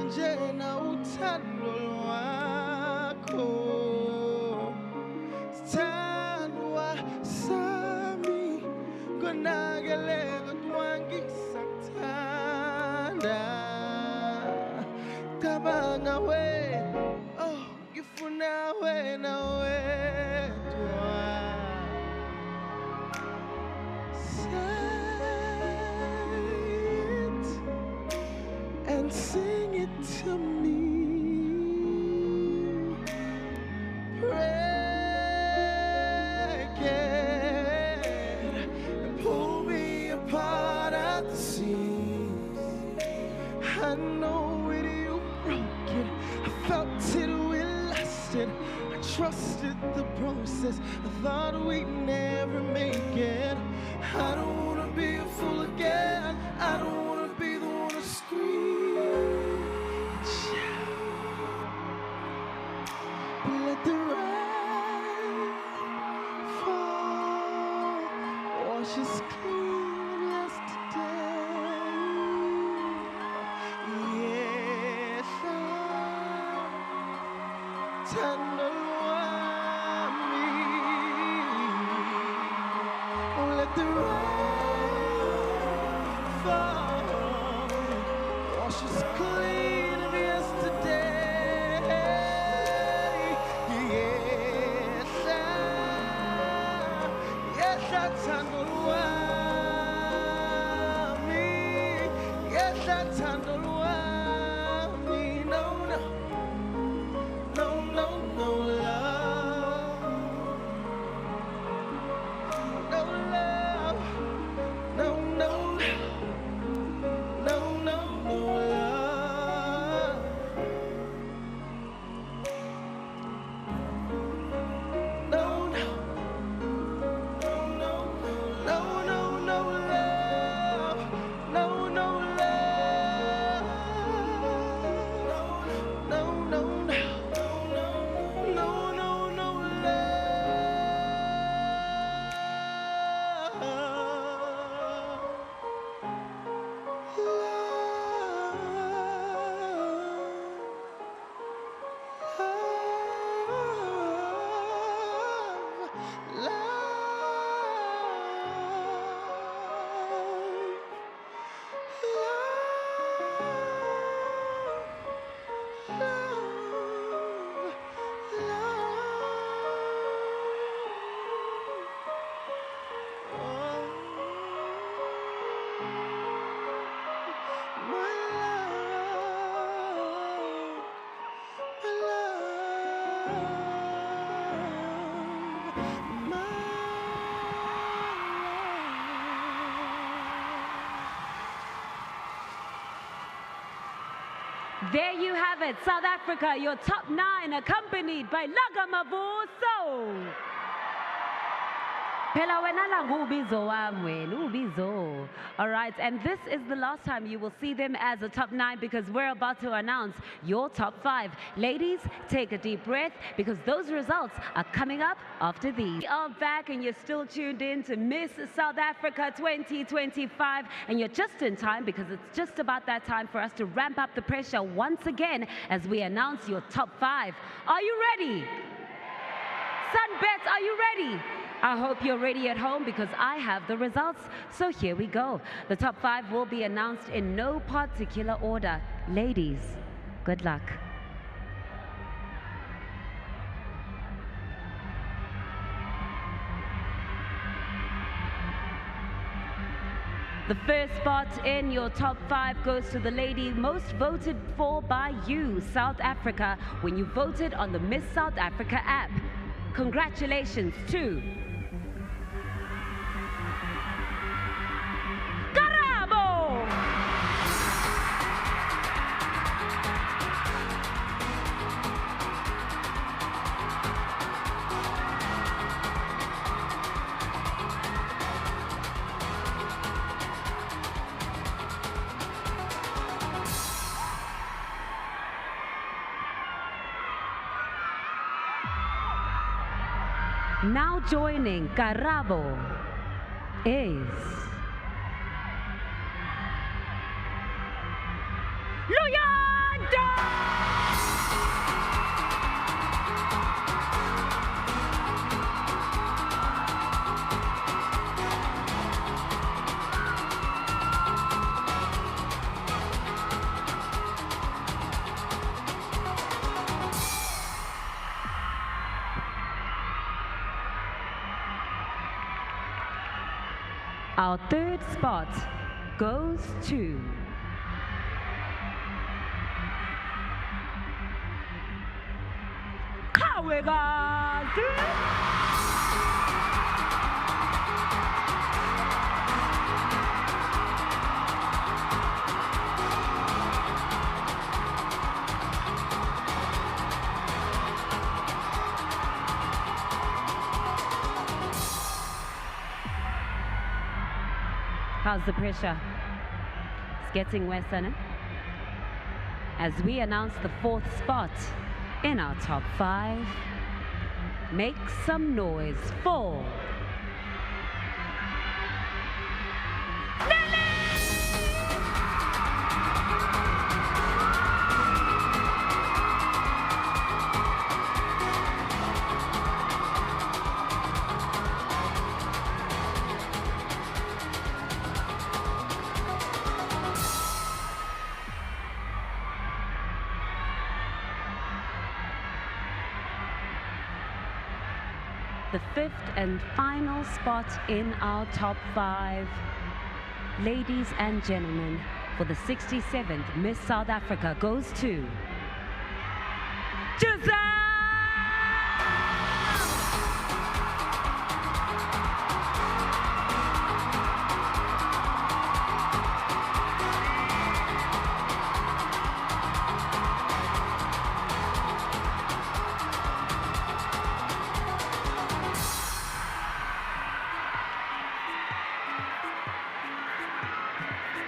S12: Njena uthando lwakho sithandwa sami konakele kodwa ngisakuthanda cabanga wena oh ngifuna wena wedwa and sing it to me. Break it and pull me apart at the seams. I know it, you broke it. I felt it, we lasted. I trusted the process. I thought we'd never make it. I don't wanna be a fool again. I don't wanna be the one to scream and shout. But let the rain fall, wash us clean of yesterday. Yes, tender me. Oh, let the rain fall, wash us clean of yesterday. Yes, that's handle me. Yes, that's handle me. No, no, no, no, no love, no love, no, no, no, no, no love. No, no. No, no, no, no, no love. No, no love.
S7: There you have it, South Africa, your top 9, accompanied by Lagamavuso. Phela wena la ngubizo wami wena, ubizo. All right, and this is the last time you will see them as a top 9 because we're about to announce your top 5. Ladies, take a deep breath because those results are coming up after these. We are back and you're still tuned in to Miss South Africa 2025 and you're just in time because it's just about that time for us to ramp up the pressure once again as we announce your top 5. Are you ready? SunBet, are you ready? I hope you're ready at home because I have the results. So here we go. The top 5 will be announced in no particular order. Ladies, good luck. The first spot in your top 5 goes to the lady most voted for by you, South Africa, when you voted on the Miss South Africa app. Congratulations to Karabo! Now joining Karabo is Luyanda! Our third spot goes to Qhawekazi. How's the pressure? It's getting worse, isn't it? As we announce the 4th spot in our top 5, make some noise for the 5th and final spot in our top 5. Ladies and gentlemen, for the 67th Miss South Africa goes to Zuma!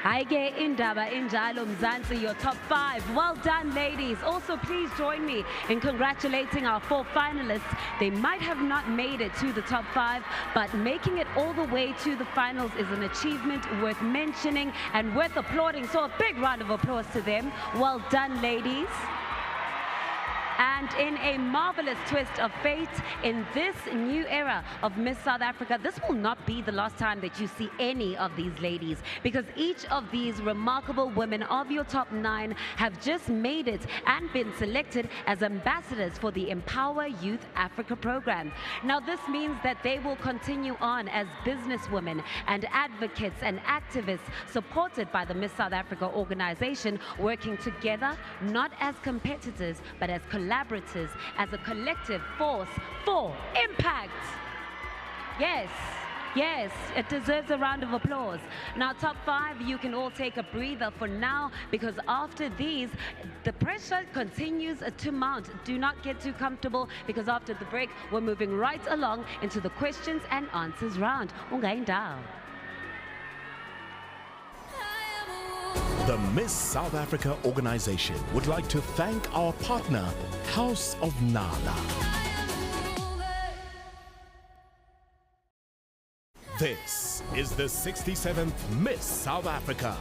S7: Ayike indaba injalo Mzansi, your top 5. Well done, ladies. Also, please join me in congratulating our 4 finalists. They might have not made it to the top 5, but making it all the way to the finals is an achievement worth mentioning and worth applauding. So a big round of applause to them. Well done, ladies. And in a marvelous twist of fate, in this new era of Miss South Africa, this will not be the last time that you see any of these ladies, because each of these remarkable women of your top 9 have just made it and been selected as ambassadors for the Empower Youth Africa program. Now, this means that they will continue on as businesswomen and advocates and activists supported by the Miss South Africa organization, working together, not as competitors, but as collaborators, as a collective force for impact. Yes, Yes, it deserves a round of applause. Now, top 5, you can all take a breather for now, because after these, the pressure continues to mount. Do not get too comfortable, because after the break, we're moving right along into the questions and answers round. Ungaindawo.
S1: The Miss South Africa organization would like to thank our partner, House of Nala. This is the 67th Miss South Africa.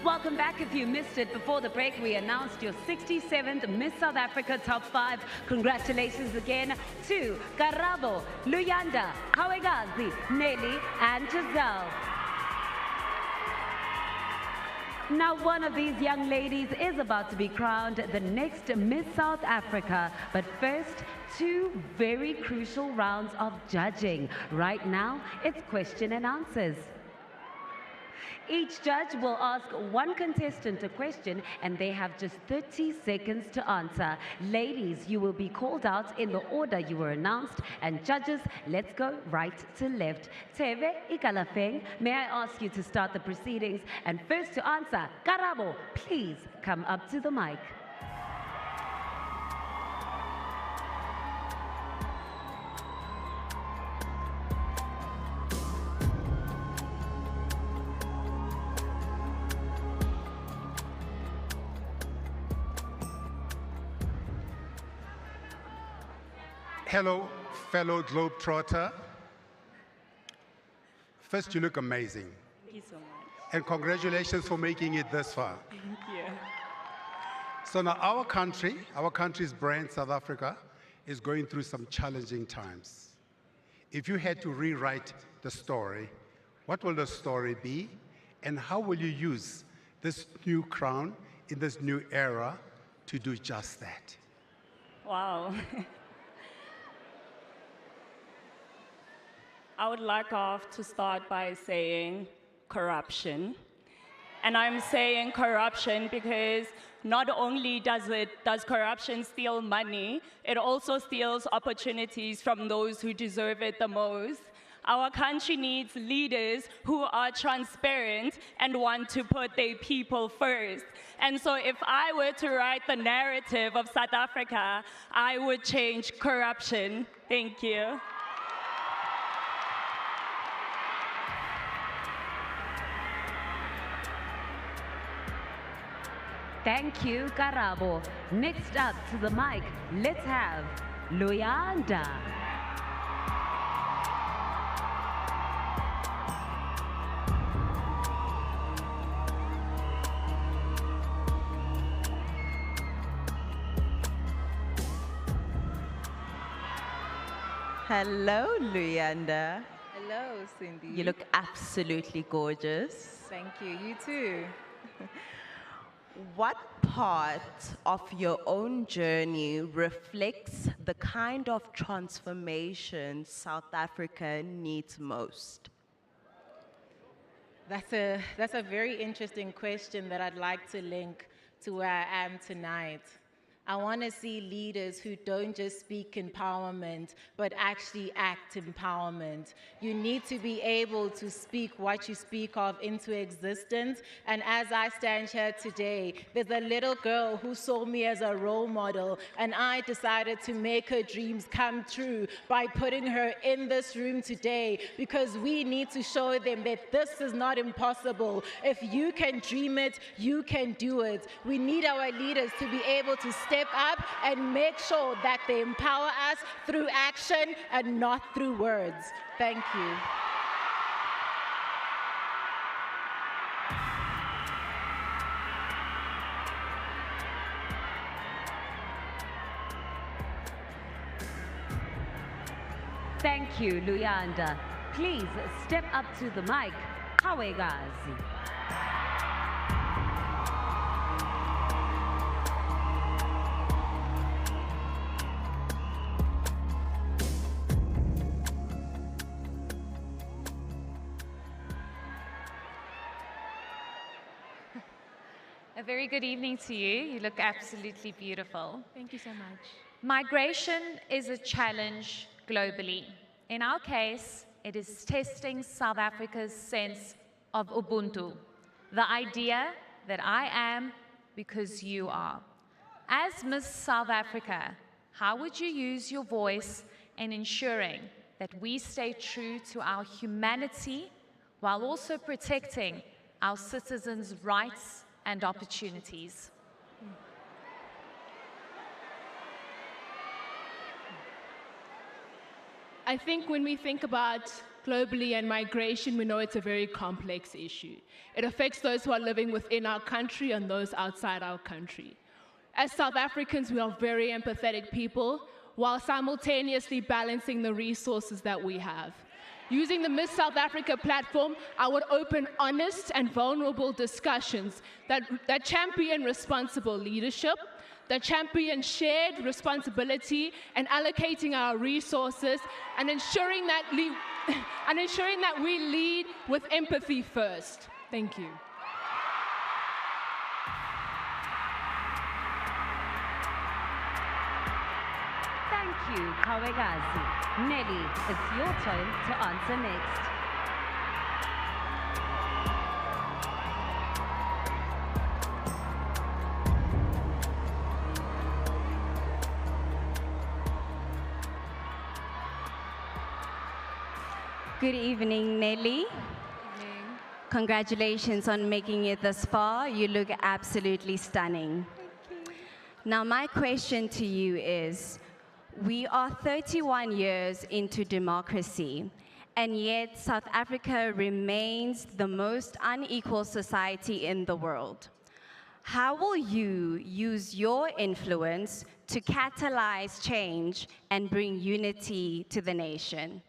S7: Welcome back. If you missed it before the break, we announced your 67th Miss South Africa top 5. Congratulations again to Karabo, Luyanda, Qhawekazi, Nelly, and Giselle. Now, one of these young ladies is about to be crowned the next Miss South Africa. But first, 2 very crucial rounds of judging. Right now, it's question and answers. Each judge will ask one contestant a question, and they have just 30 seconds to answer. Ladies, you will be called out in the order you were announced, and judges, let's go right to left. Teve Ikalafeng, may I ask you to start the proceedings? And first to answer, Karabo, please come up to the mic.
S10: Hello, fellow Globetrotter. First, you look amazing.
S23: Thank you so much.
S10: And congratulations for making it this far.
S23: Thank you.
S10: So now our country's brand, South Africa, is going through some challenging times. If you had to rewrite the story, what will the story be? And how will you use this new crown in this new era to do just that?
S23: Wow. I would like to start by saying corruption. And I'm saying corruption because not only does corruption steal money, it also steals opportunities from those who deserve it the most. Our country needs leaders who are transparent and want to put their people first. And so if I were to write the narrative of South Africa, I would change corruption. Thank you.
S7: Thank you, Karabo. Next up to the mic, let's have Luyanda.
S13: Hello, Luyanda.
S14: Hello, Cindy.
S13: You look absolutely gorgeous.
S14: Thank you. You too.
S13: What part of your own journey reflects the kind of transformation South Africa needs most?
S3: That's a very interesting question that I'd like to link to where I am tonight. I want to see leaders who don't just speak empowerment, but actually act empowerment. You need to be able to speak what you speak of into existence. And as I stand here today, there's a little girl who saw me as a role model, and I decided to make her dreams come true by putting her in this room today, because we need to show them that this is not impossible. If you can dream it, you can do it. We need our leaders to be able to step up and make sure that they empower us through action and not through words. Thank you.
S7: Thank you, Luyanda. Please step up to the mic, Qhawekazi.
S15: A very good evening to you. You look absolutely beautiful.
S24: Thank you so much.
S15: Migration is a challenge globally. In our case, it is testing South Africa's sense of Ubuntu, the idea that I am because you are. As Miss South Africa, how would you use your voice in ensuring that we stay true to our humanity while also protecting our citizens' rights and opportunities?
S24: I think when we think about globally and migration, we know it's a very complex issue. It affects those who are living within our country and those outside our country. As South Africans, we are very empathetic people while simultaneously balancing the resources that we have. Using the Miss South Africa platform, I would open honest and vulnerable discussions that champion responsible leadership, that champion shared responsibility and allocating our resources and ensuring that we lead with empathy first. Thank you.
S17: Thank you, Qhawekazi. Nelly, it's your turn to answer next. Good evening, Nelly. Congratulations on making it this far. You look absolutely stunning. Thank you. Now, my question to you is, we are 31 years into democracy, and yet South Africa remains the most unequal society in the world. How will you use your influence to catalyze change and bring unity to the nation?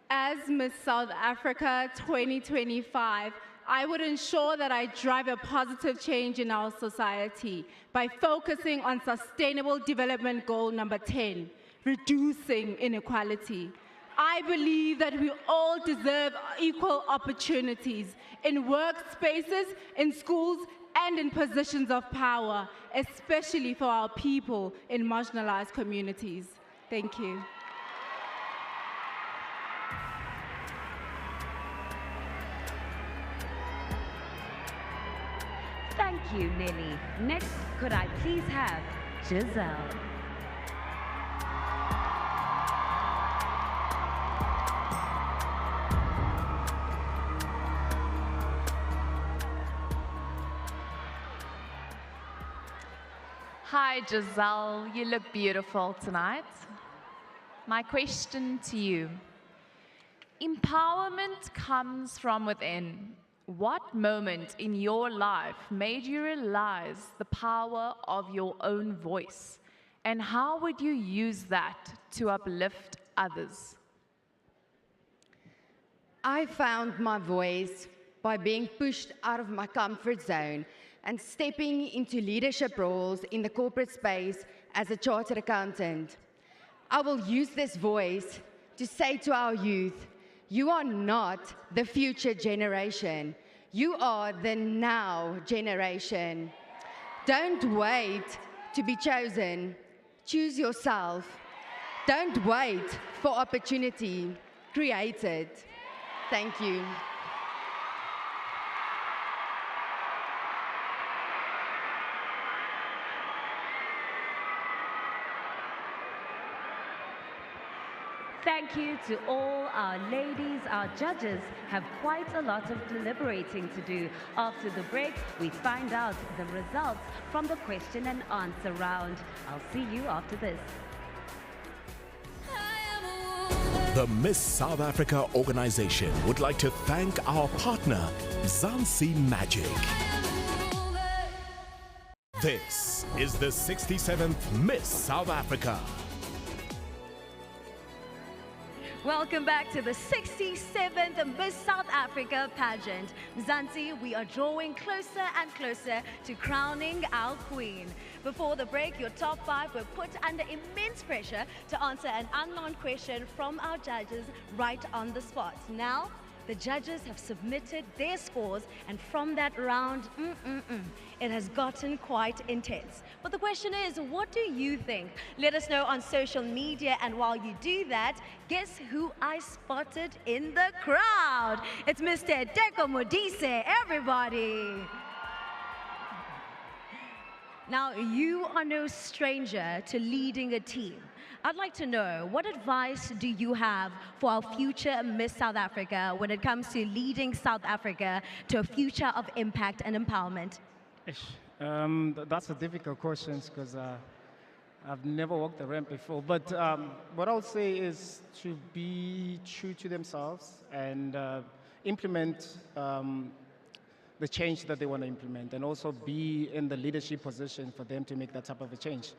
S4: As Miss South Africa 2025, I would ensure that I drive a positive change in our society by focusing on Sustainable Development Goal number 10, reducing inequality. I believe that we all deserve equal opportunities in workspaces, in schools, and in positions of power, especially for our people in marginalized communities. Thank you.
S17: Thank you, Nelly. Next, could I please have Giselle?
S18: Hi, Giselle. You look beautiful tonight. My question to you. Empowerment comes from within. What moment in your life made you realize the power of your own voice? And how would you use that to uplift others?
S22: I found my voice by being pushed out of my comfort zone and stepping into leadership roles in the corporate space as a chartered accountant. I will use this voice to say to our youth, you are not the future generation. You are the now generation. Don't wait to be chosen. Choose yourself. Don't wait for opportunity. Create it. Thank you.
S17: Thank you to all our ladies. Our judges have quite a lot of deliberating to do. After the break, we find out the results from the question and answer round. I'll see you after this.
S1: The Miss South Africa organization would like to thank our partner, Zansi Magic. This is the 67th Miss South Africa.
S8: Welcome back to the 67th Miss South Africa pageant. Mzansi, we are drawing closer and closer to crowning our queen. Before the break, your top 5 were put under immense pressure to answer an unknown question from our judges right on the spot. Now, The judges have submitted their scores, and from that round, it has gotten quite intense. But the question is, what do you think? Let us know on social media, and while you do that, guess who I spotted in the crowd? It's Mr. Deko Modise, everybody. Now, you are no stranger to leading a team. I'd like to know, what advice do you have for our future Miss South Africa when it comes to leading South Africa to a future of impact and empowerment?
S16: That's a difficult question because I've never walked the ramp before. But what I would say is to be true to themselves and implement the change that they want to implement, and also be in the leadership position for them to make that type of a change.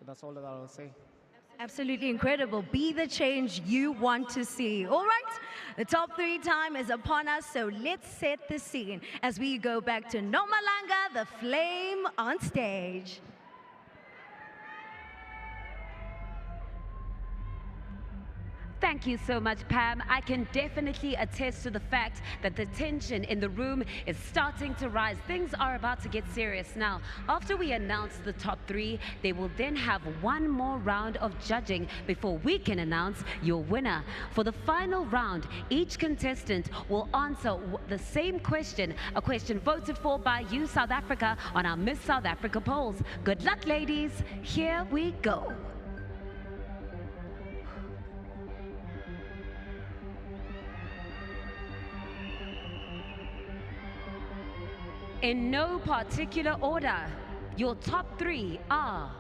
S16: That's all that I will say.
S8: Absolutely incredible. Be the change you want to see. All right, the top 3 time is upon us, so let's set the scene as we go back to Nomalanga, the flame on stage.
S19: Thank you so much, Pam. I can definitely attest to the fact that the tension in the room is starting to rise. Things are about to get serious now. After we announce the top 3, they will then have one more round of judging before we can announce your winner. For the final round, each contestant will answer the same question, a question voted for by you, South Africa, on our Miss South Africa polls. Good luck, ladies. Here we go. In no particular order, your top 3 are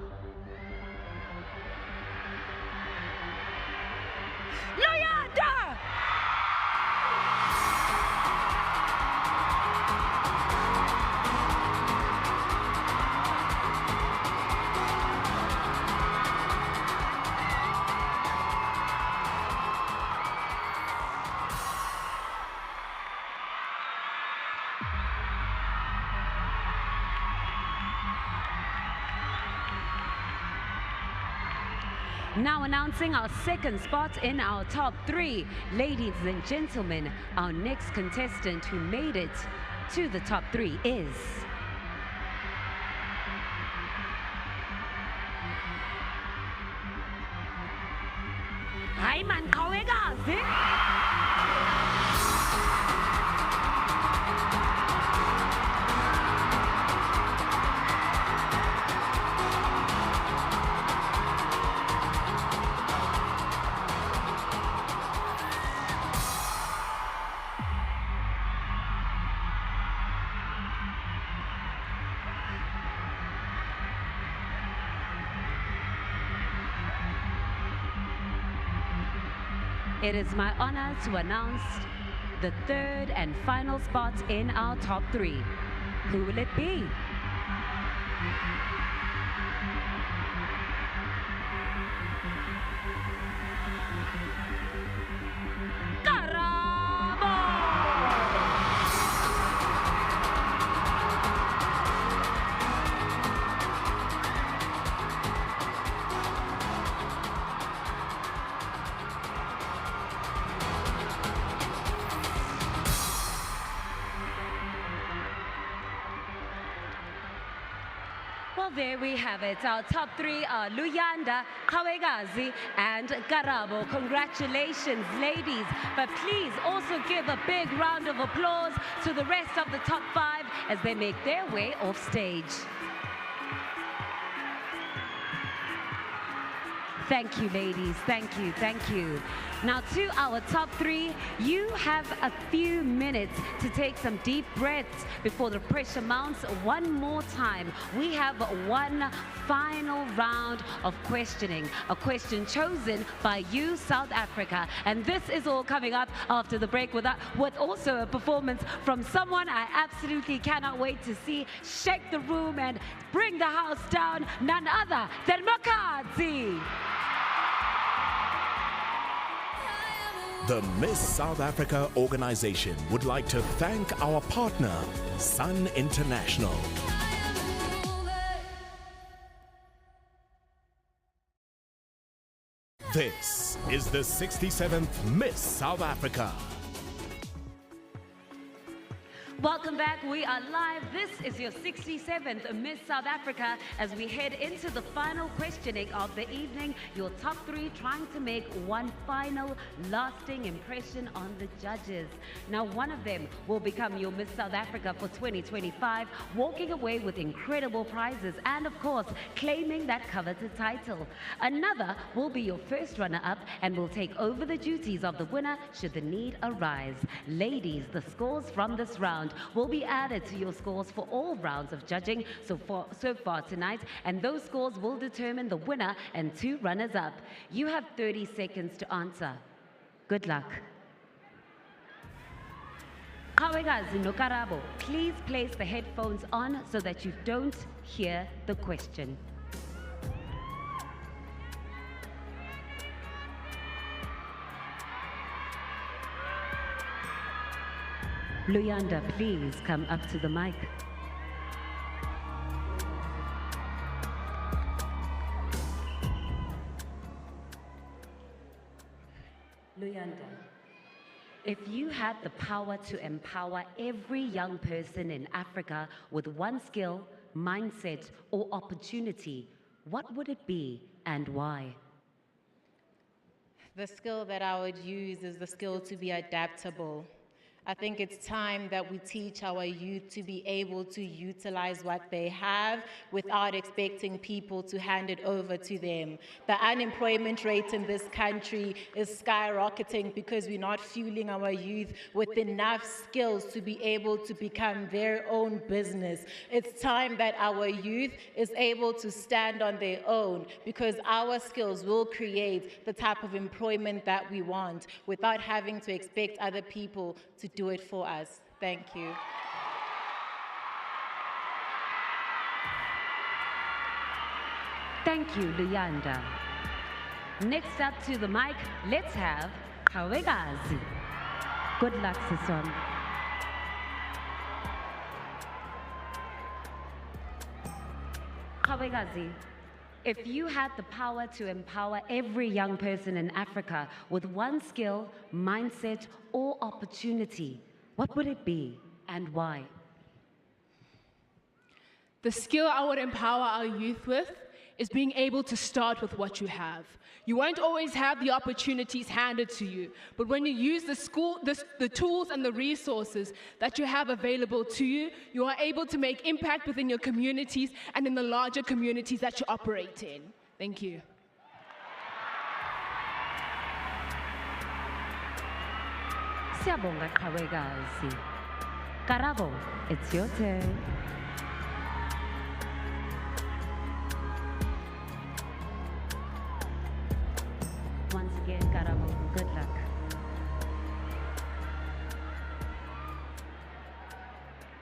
S19: Luyanda! Now announcing our second spot in our top 3. Ladies and gentlemen, our next contestant who made it to the top 3 is... Qhawekazi. It is my honor to announce the third and final spot in our top 3. Who will it be? Well, there we have it. Our top 3 are Luyanda, Qhawekazi, and Karabo. Congratulations, ladies. But please also give a big round of applause to the rest of the top 5 as they make their way off stage. Thank you, ladies. Thank you. Thank you. Now, to our top 3, you have a few minutes to take some deep breaths before the pressure mounts one more time. We have one final round of questioning, a question chosen by you, South Africa. And this is all coming up after the break with also a performance from someone I absolutely cannot wait to see shake the room and bring the house down, none other than Qhawekazi.
S1: The Miss South Africa organization would like to thank our partner, Sun International. This is the 67th Miss South Africa.
S19: Welcome back. We are live. This is your 67th Miss South Africa as we head into the final questioning of the evening. Your top 3 trying to make one final lasting impression on the judges. Now, one of them will become your Miss South Africa for 2025, walking away with incredible prizes and, of course, claiming that coveted title. Another will be your first runner-up and will take over the duties of the winner should the need arise. Ladies, the scores from this round will be added to your scores for all rounds of judging so far tonight, and those scores will determine the winner and 2 runners-up. You have 30 seconds to answer. Good luck. Qhawekazi no Karabo, please place the headphones on so that you don't hear the question. Luyanda, please come up to the mic. Luyanda, if you had the power to empower every young person in Africa with one skill, mindset, or opportunity, what would it be and why?
S3: The skill that I would use is the skill to be adaptable. I think it's time that we teach our youth to be able to utilize what they have without expecting people to hand it over to them. The unemployment rate in this country is skyrocketing because we're not fueling our youth with enough skills to be able to become their own business. It's time that our youth is able to stand on their own because our skills will create the type of employment that we want without having to expect other people to do it for us. Thank you.
S19: Thank you, Luyanda. Next up to the mic, let's have Qhawekazi. Good luck, Siswam. Qhawekazi, if you had the power to empower every young person in Africa with one skill, mindset, or opportunity, what would it be and why?
S24: The skill I would empower our youth with is being able to start with what you have. You won't always have the opportunities handed to you, but when you use the tools and the resources that you have available to you, you are able to make impact within your communities and in the larger communities that you operate in. Thank you.
S19: Siyabonga, Qhawekazi. Karabo, it's your turn. Once again, Karabo, good luck.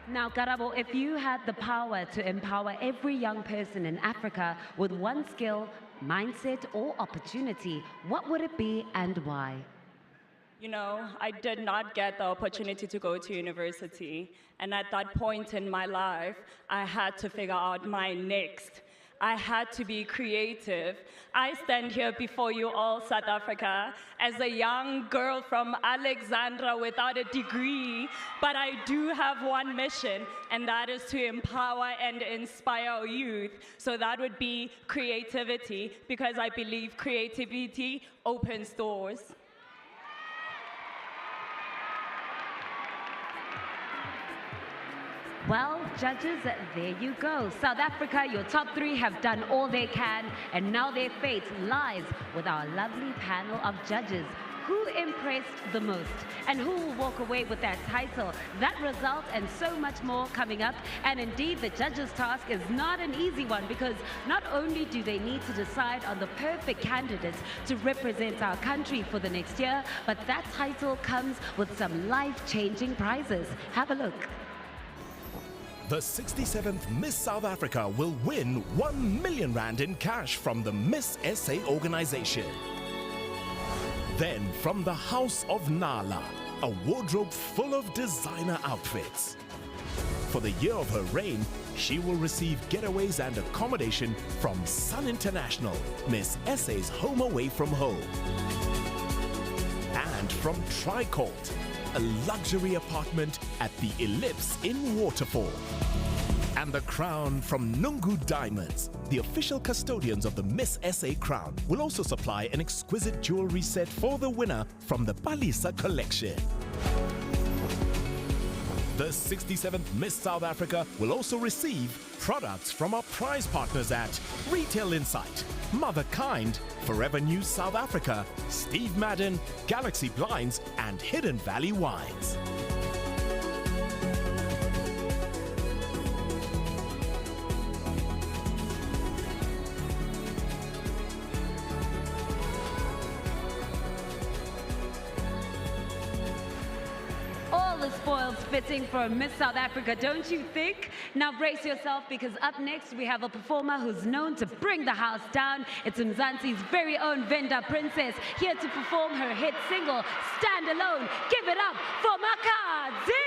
S19: Now, Karabo, if you had the power to empower every young person in Africa with one skill, mindset, or opportunity, what would it be and why?
S23: You know, I did not get the opportunity to go to university. And at that point in my life, I had to figure out my next. I had to be creative. I stand here before you all, South Africa, as a young girl from Alexandra without a degree, but I do have one mission, and that is to empower and inspire our youth. So that would be creativity, because I believe creativity opens doors.
S19: Well, judges, there you go. South Africa, your top 3 have done all they can, and now their fate lies with our lovely panel of judges. Who impressed the most? And who will walk away with that title? That result and so much more coming up. And indeed, the judges' task is not an easy one, because not only do they need to decide on the perfect candidates to represent our country for the next year, but that title comes with some life-changing prizes. Have a look.
S1: The 67th Miss South Africa will win 1 million rand in cash from the Miss SA organization. Then from the House of Nala, a wardrobe full of designer outfits. For the year of her reign, she will receive getaways and accommodation from Sun International, Miss SA's home away from home. And from Tricolt, a luxury apartment at the Ellipse in Waterfall. And the crown from Nungu Diamonds, the official custodians of the Miss SA crown, will also supply an exquisite jewelry set for the winner from the Palisa collection. The 67th Miss South Africa will also receive products from our prize partners at Retail Insight, Mother Kind, Forever New South Africa, Steve Madden, Galaxy Blinds, and Hidden Valley Wines.
S19: All the spoils fitting for Miss South Africa, don't you think? Now brace yourself, because up next we have a performer who's known to bring the house down. It's Mzansi's very own Venda Princess, here to perform her hit single, Stand Alone. Give it up for Qhawekazi!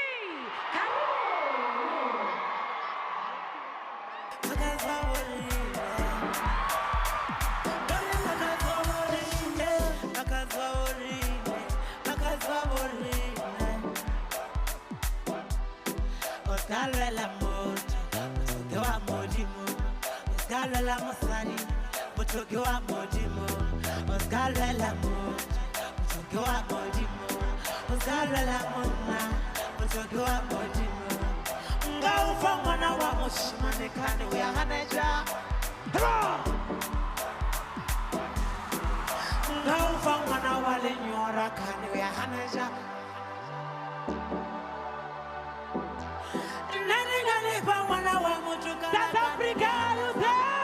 S2: Oscarla moto, mutoke wa modimo. Oscarla musani, mutoke wa modimo. Oscarla moto, mutoke wa modimo. Oscarla mona, mutoke wa modimo. Nga ufa mwana wa mushimane kane uyahaneja. Nga ufa mwana wa lenyora kane uyahaneja. South Africa, you there?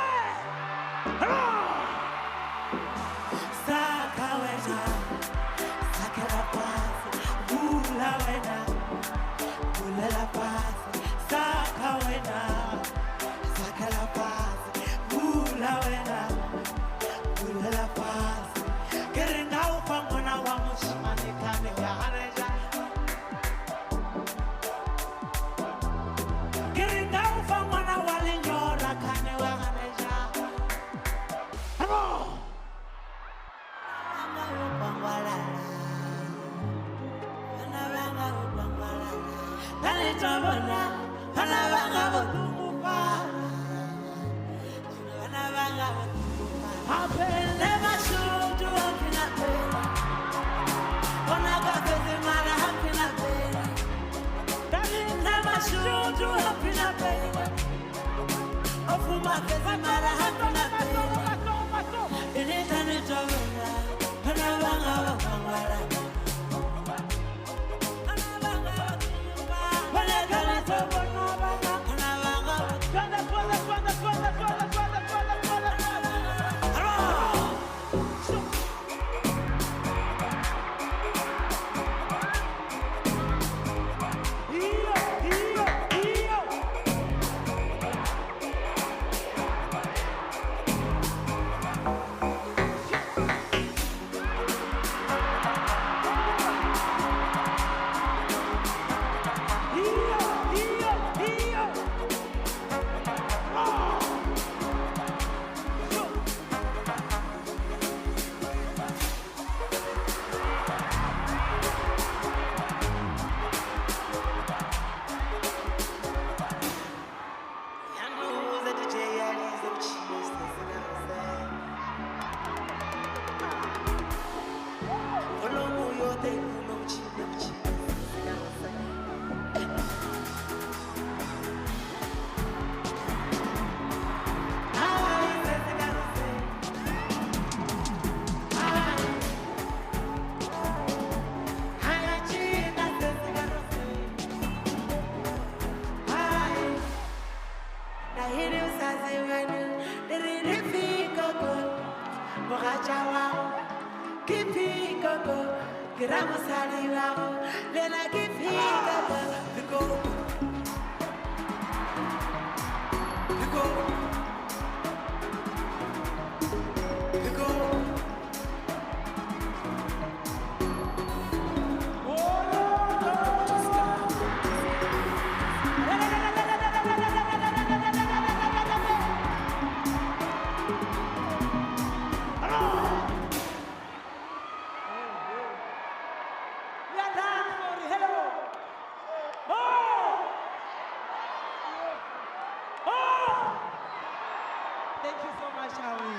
S2: Sakawena, sakela pasi, bula wena, bulela pasi. Sakawena, sakela pasi, bula wena, bulela pasi. Keringa upangona wa mushimani kane uyahaneja.
S5: shall we?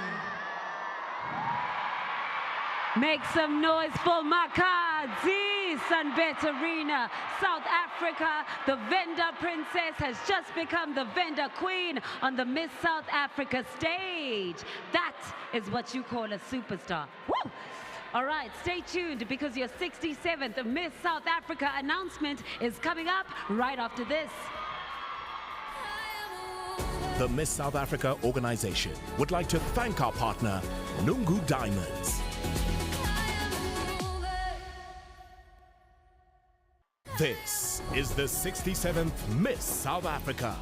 S19: Make some noise for Qhawekazi, SunBet Arena, South Africa. The vendor princess has just become the vendor queen on the Miss South Africa stage. That is what you call a superstar. Woo! All right, stay tuned because your 67th Miss South Africa announcement is coming up right after this.
S1: The Miss South Africa organization would like to thank our partner, Nungu Diamonds. This is the 67th Miss South Africa.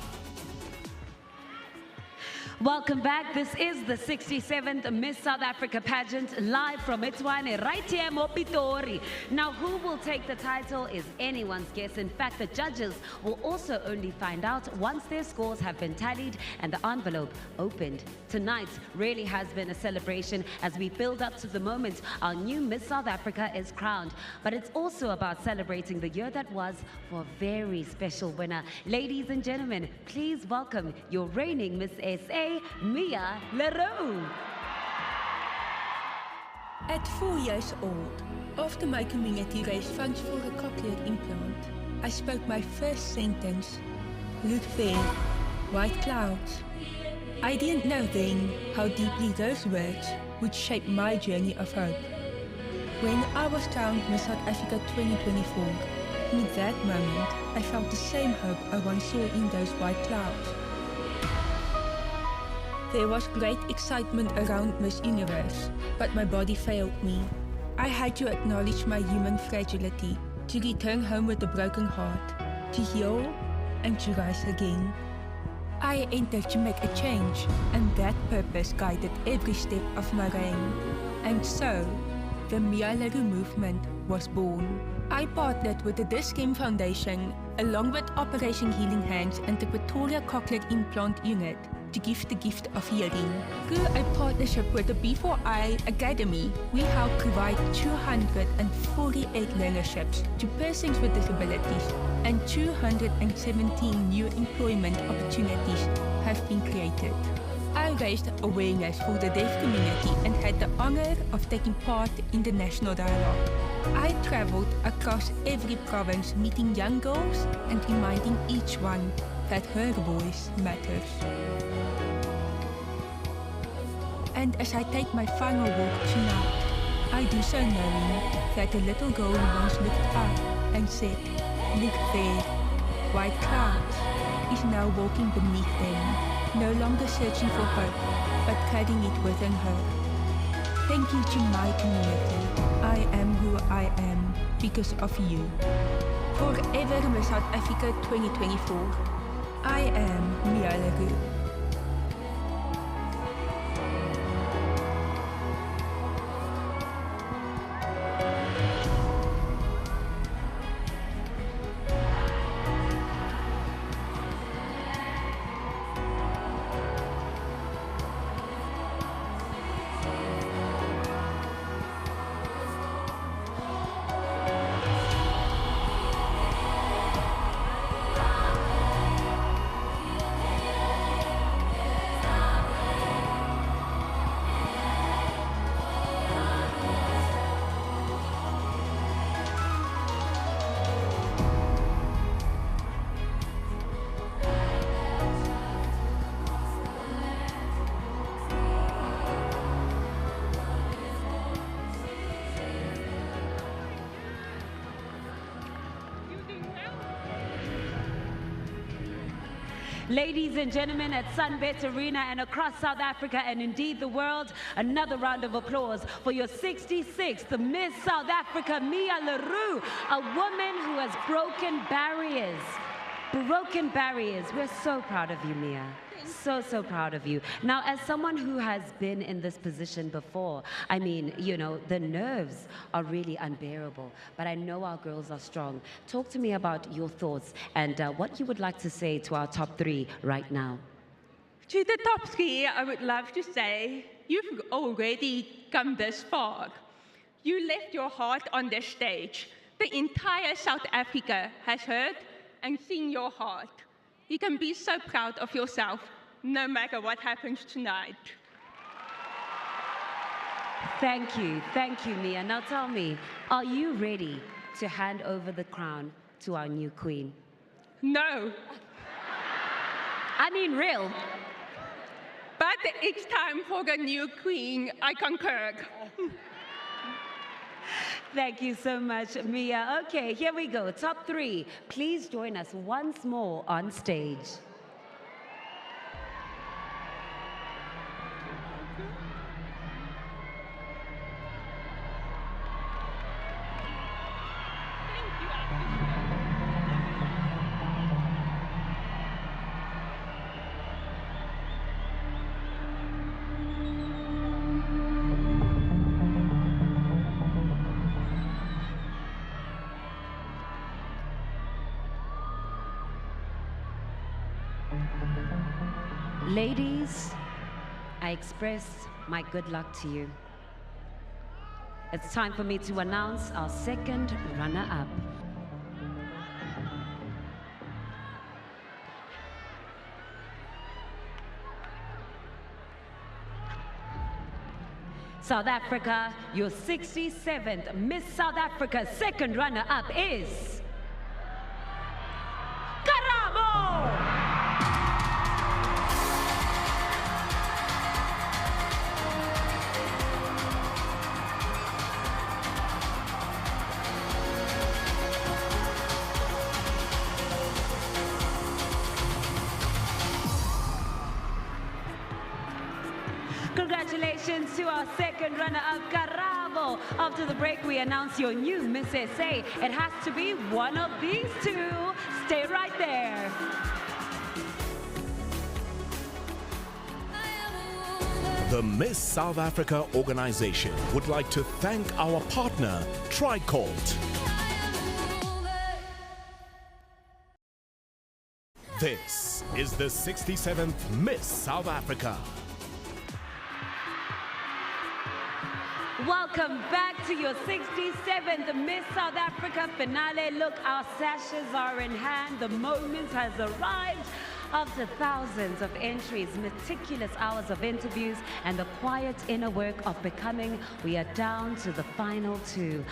S19: Welcome back. This is the 67th Miss South Africa pageant, live from Tshwane, right here in Pretoria. Now, who will take the title is anyone's guess. In fact, the judges will also only find out once their scores have been tallied and the envelope opened. Tonight really has been a celebration as we build up to the moment our new Miss South Africa is crowned. But it's also about celebrating the year that was for a very special winner. Ladies and gentlemen, please welcome your reigning Miss SA, Mia Leroux.
S6: At 4 years old, after my community raised funds for a cochlear implant, I spoke my first sentence, "Look there, white clouds." I didn't know then how deeply those words would shape my journey of hope. When I was crowned Miss South Africa 2024, in that moment, I felt the same hope I once saw in those white clouds. There was great excitement around Miss Universe, but my body failed me. I had to acknowledge my human fragility, to return home with a broken heart, to heal and to rise again. I entered to make a change, and that purpose guided every step of my reign. And so, the Mia Leroux movement was born. I partnered with the Dis-Chem Foundation, along with Operation Healing Hands and the Pretoria Cochlear Implant Unit, to give the gift of hearing. Through a partnership with the B4I Academy, we help provide 248 learnerships to persons with disabilities, and 217 new employment opportunities have been created. I raised awareness for the deaf community and had the honor of taking part in the national dialogue. I traveled across every province meeting young girls and reminding each one that her voice matters. And as I take my final walk tonight, I do so knowing that a little girl once looked up and said, "Look there, white clouds," is now walking beneath them, no longer searching for hope, but carrying it within her. Thank you to my community. I am who I am because of you. Forever Miss South Africa 2024. I am Mia Leroux.
S19: Ladies and gentlemen, at SunBet Arena and across South Africa and indeed the world, another round of applause for your 66th Miss South Africa, Mia Leroux, a woman who has broken barriers. Broken barriers. We're so proud of you, Mia. So proud of you. Now, as someone who has been in this position before, I mean, you know, the nerves are really unbearable, but I know our girls are strong. Talk to me about your thoughts and what you would like to say to our top three right now.
S6: To the top three, I would love to say, you've already come this far. You left your heart on this stage. The entire South Africa has heard and seen your heart. You can be so proud of yourself, no matter what happens tonight.
S19: Thank you, Mia. Now tell me, are you ready to hand over the crown to our new queen?
S5: No.
S19: I mean, real.
S5: But each time for the new queen, I concur.
S19: Thank you so much, Mia. Okay, here we go. Top 3. Please join us once more on stage. Ladies, I express my good luck to you. It's time for me to announce our second runner-up. South Africa, your 67th Miss South Africa second runner-up is Karabo! Congratulations to our second runner-up, Karabo. After the break, we announce your new Miss SA. It has to be one of these two. Stay right there.
S1: The Miss South Africa organization would like to thank our partner, Tricort. This is the 67th Miss South Africa.
S19: Welcome back to your 67th Miss South Africa finale. Look, our sashes are in hand. The moment has arrived. After thousands of entries, meticulous hours of interviews, and the quiet inner work of becoming, we are down to the final 2.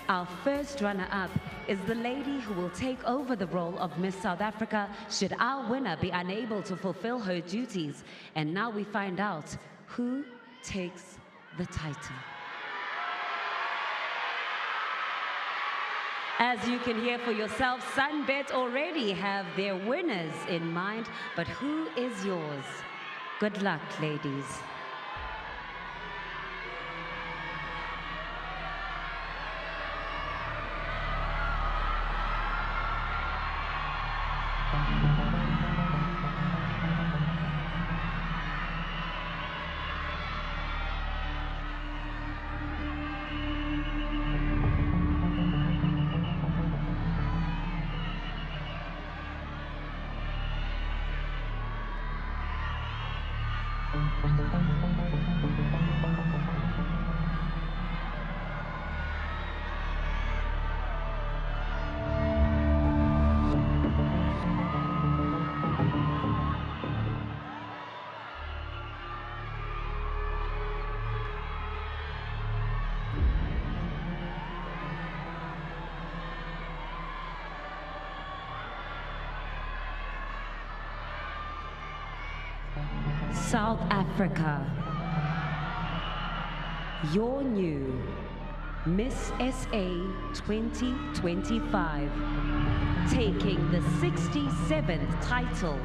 S19: Our first runner-up is the lady who will take over the role of Miss South Africa should our winner be unable to fulfill her duties. And now we find out who takes the title. As you can hear for yourself, SunBet already have their winners in mind, but who is yours? Good luck, ladies. South Africa, your new Miss SA 2025, taking the 67th title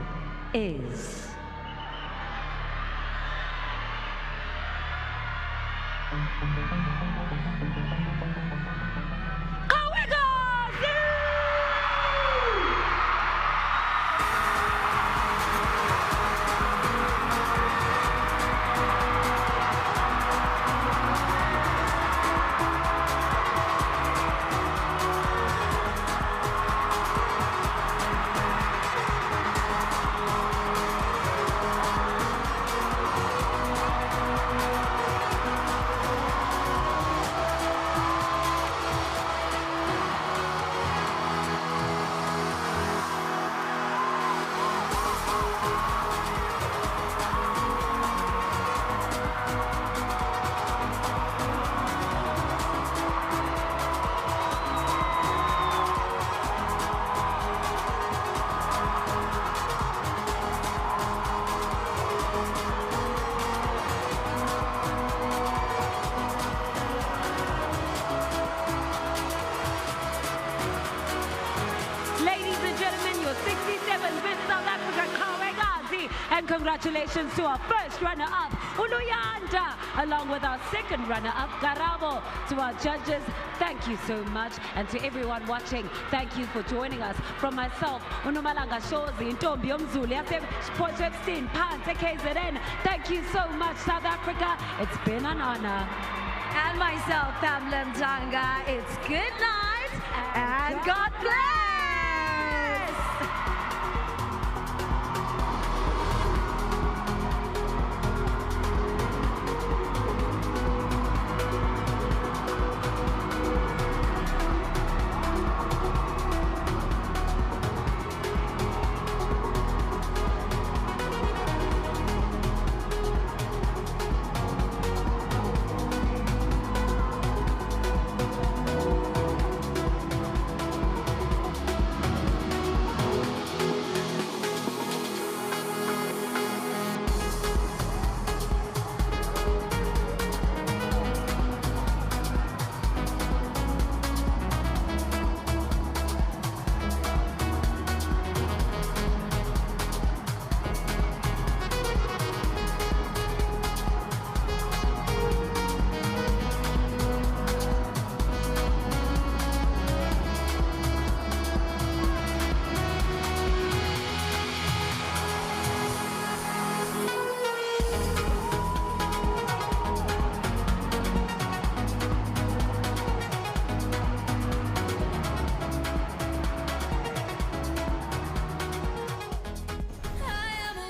S19: is congratulations to our first runner-up, Luyanda, along with our second runner-up, Karabo. To our judges, thank you so much. And to everyone watching, thank you for joining us. From myself, Unomalanga Shozi, Ntombi Yomzulu, Yase Pantse KZN. Thank you so much, South Africa. It's been an honor.
S8: And myself, Pamela Mtanga. It's good night and God bless.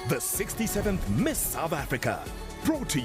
S1: The 67th Miss South Africa, brought to you